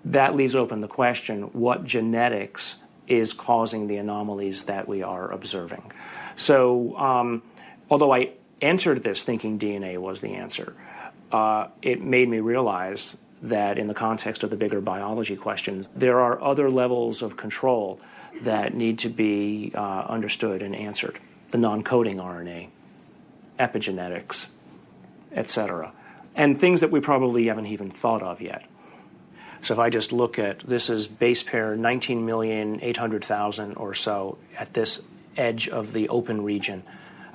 That leaves open the question, what genetics is causing the anomalies that we are observing? So, although I entered this thinking DNA was the answer, it made me realize that in the context of the bigger biology questions, there are other levels of control that need to be understood and answered. The non-coding RNA, epigenetics, etc. And things that we probably haven't even thought of yet. So if I just look at, this is base pair 19,800,000 or so at this edge of the open region.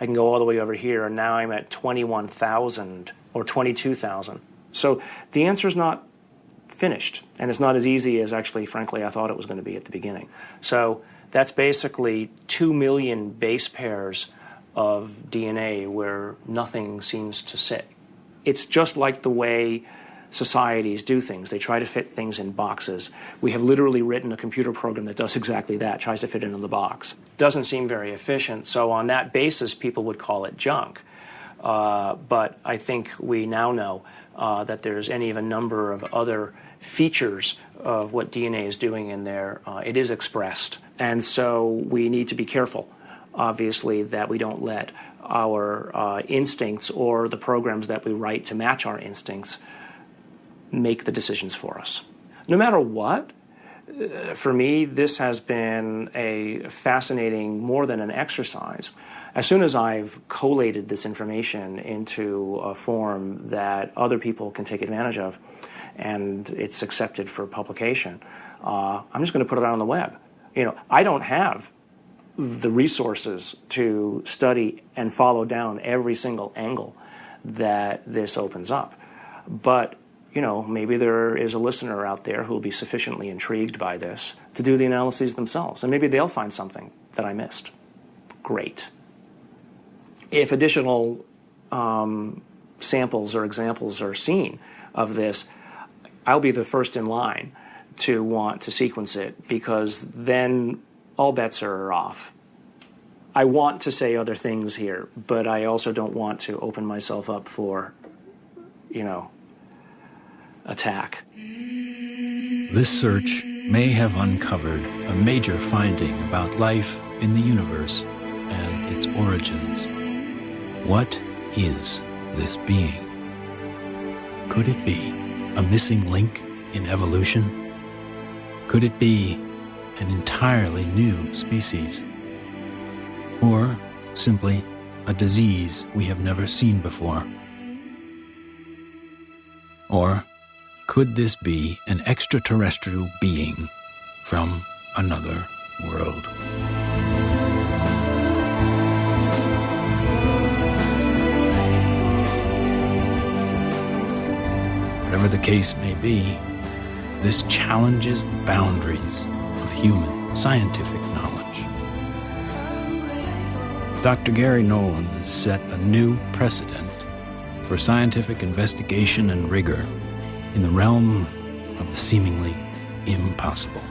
I can go all the way over here, and now I'm at 21,000 or 22,000. So the answer is not finished, and it's not as easy as actually, frankly, I thought it was going to be at the beginning. So that's basically 2 million base pairs of DNA where nothing seems to sit. It's just like the way societies do things. They try to fit things in boxes. We have literally written a computer program that does exactly that, tries to fit it in the box. Doesn't seem very efficient, so on that basis, people would call it junk. But I think we now know that there's any of a number of other features of what DNA is doing in there. It is expressed. And so we need to be careful, obviously, that we don't let our instincts or the programs that we write to match our instincts make the decisions for us. No matter what, for me, this has been a fascinating, more than an exercise. As soon as I've collated this information into a form that other people can take advantage of, and it's accepted for publication, I'm just going to put it out on the web. You know, I don't have the resources to study and follow down every single angle that this opens up. But you know, maybe there is a listener out there who will be sufficiently intrigued by this to do the analyses themselves, and maybe they'll find something that I missed. Great. If additional samples or examples are seen of this, I'll be the first in line to want to sequence it, because then all bets are off. I want to say other things here, but I also don't want to open myself up for, you know, attack. This search may have uncovered a major finding about life in the universe and its origins. What is this being? Could it be a missing link in evolution? Could it be an entirely new species? Or simply a disease we have never seen before? Or could this be an extraterrestrial being from another world? Whatever the case may be, this challenges the boundaries of human scientific knowledge. Dr. Gary Nolan has set a new precedent for scientific investigation and rigor in the realm of the seemingly impossible.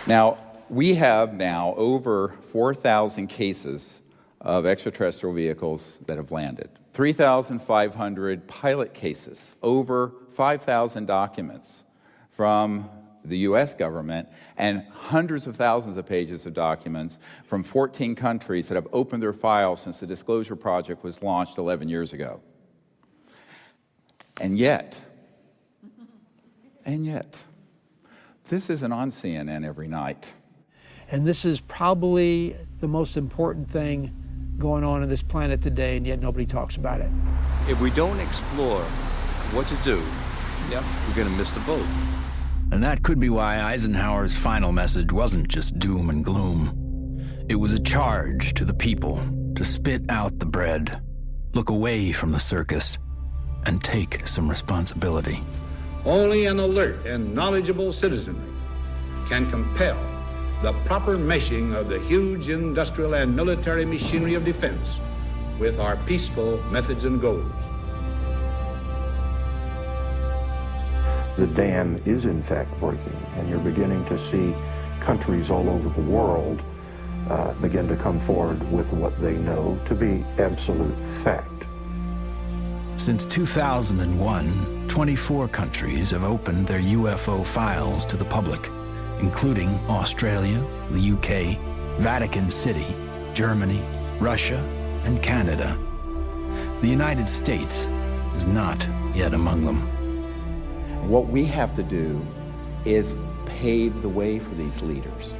Now, we have now over 4,000 cases of extraterrestrial vehicles that have landed, 3,500 pilot cases, over 5,000 documents from the U.S. government, and hundreds of thousands of pages of documents from 14 countries that have opened their files since the Disclosure Project was launched 11 years ago. And yet, this isn't on CNN every night. And this is probably the most important thing going on this planet today, and yet nobody talks about it. If we don't explore what to do, we're going to miss the boat. And that could be why Eisenhower's final message wasn't just doom and gloom. It was a charge to the people to spit out the bread, look away from the circus, and take some responsibility. Only an alert and knowledgeable citizenry can compel the proper meshing of the huge industrial and military machinery of defense with our peaceful methods and goals. The dam is in fact breaking, and you're beginning to see countries all over the world begin to come forward with what they know to be absolute fact. Since 2001, 24 countries have opened their UFO files to the public, including Australia, the UK, Vatican City, Germany, Russia, and Canada. The United States is not yet among them. What we have to do is pave the way for these leaders.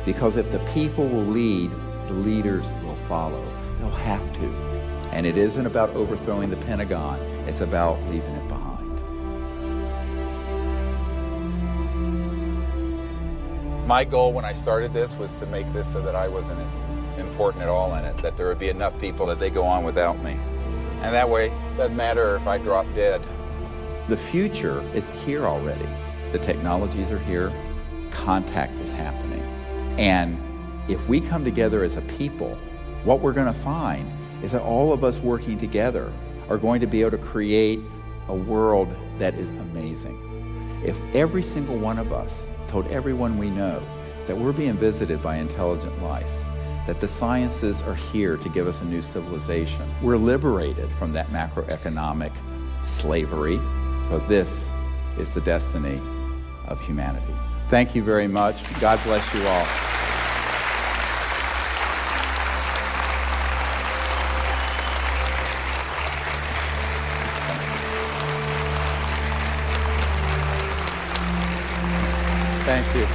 Because if the people will lead, the leaders will follow. They'll have to. And it isn't about overthrowing the Pentagon, it's about leaving it behind. My goal when I started this was to make this so that I wasn't important at all in it, that there would be enough people that they go on without me. And that way, it doesn't matter if I drop dead. The future is here already. The technologies are here, contact is happening. And if we come together as a people, what we're going to find is that all of us working together are going to be able to create a world that is amazing. If every single one of us told everyone we know that we're being visited by intelligent life, that the sciences are here to give us a new civilization, we're liberated from that macroeconomic slavery, but this is the destiny of humanity. Thank you very much. God bless you all. Thank you.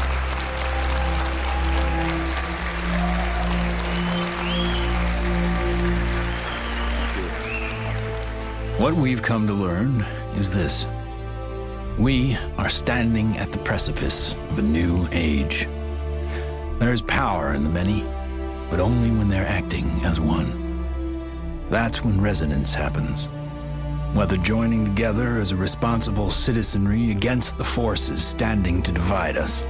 What we've come to learn is this. We are standing at the precipice of a new age. There is power in the many, but only when they're acting as one. That's when resonance happens. Whether joining together as a responsible citizenry against the forces standing to divide us,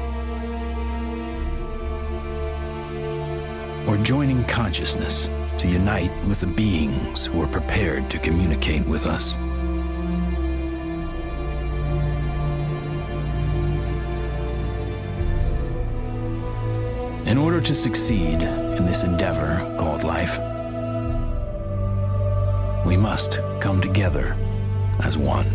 or joining consciousness to unite with the beings who are prepared to communicate with us. In order to succeed in this endeavor called life, we must come together as one.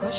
Koşayanım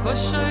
Koşa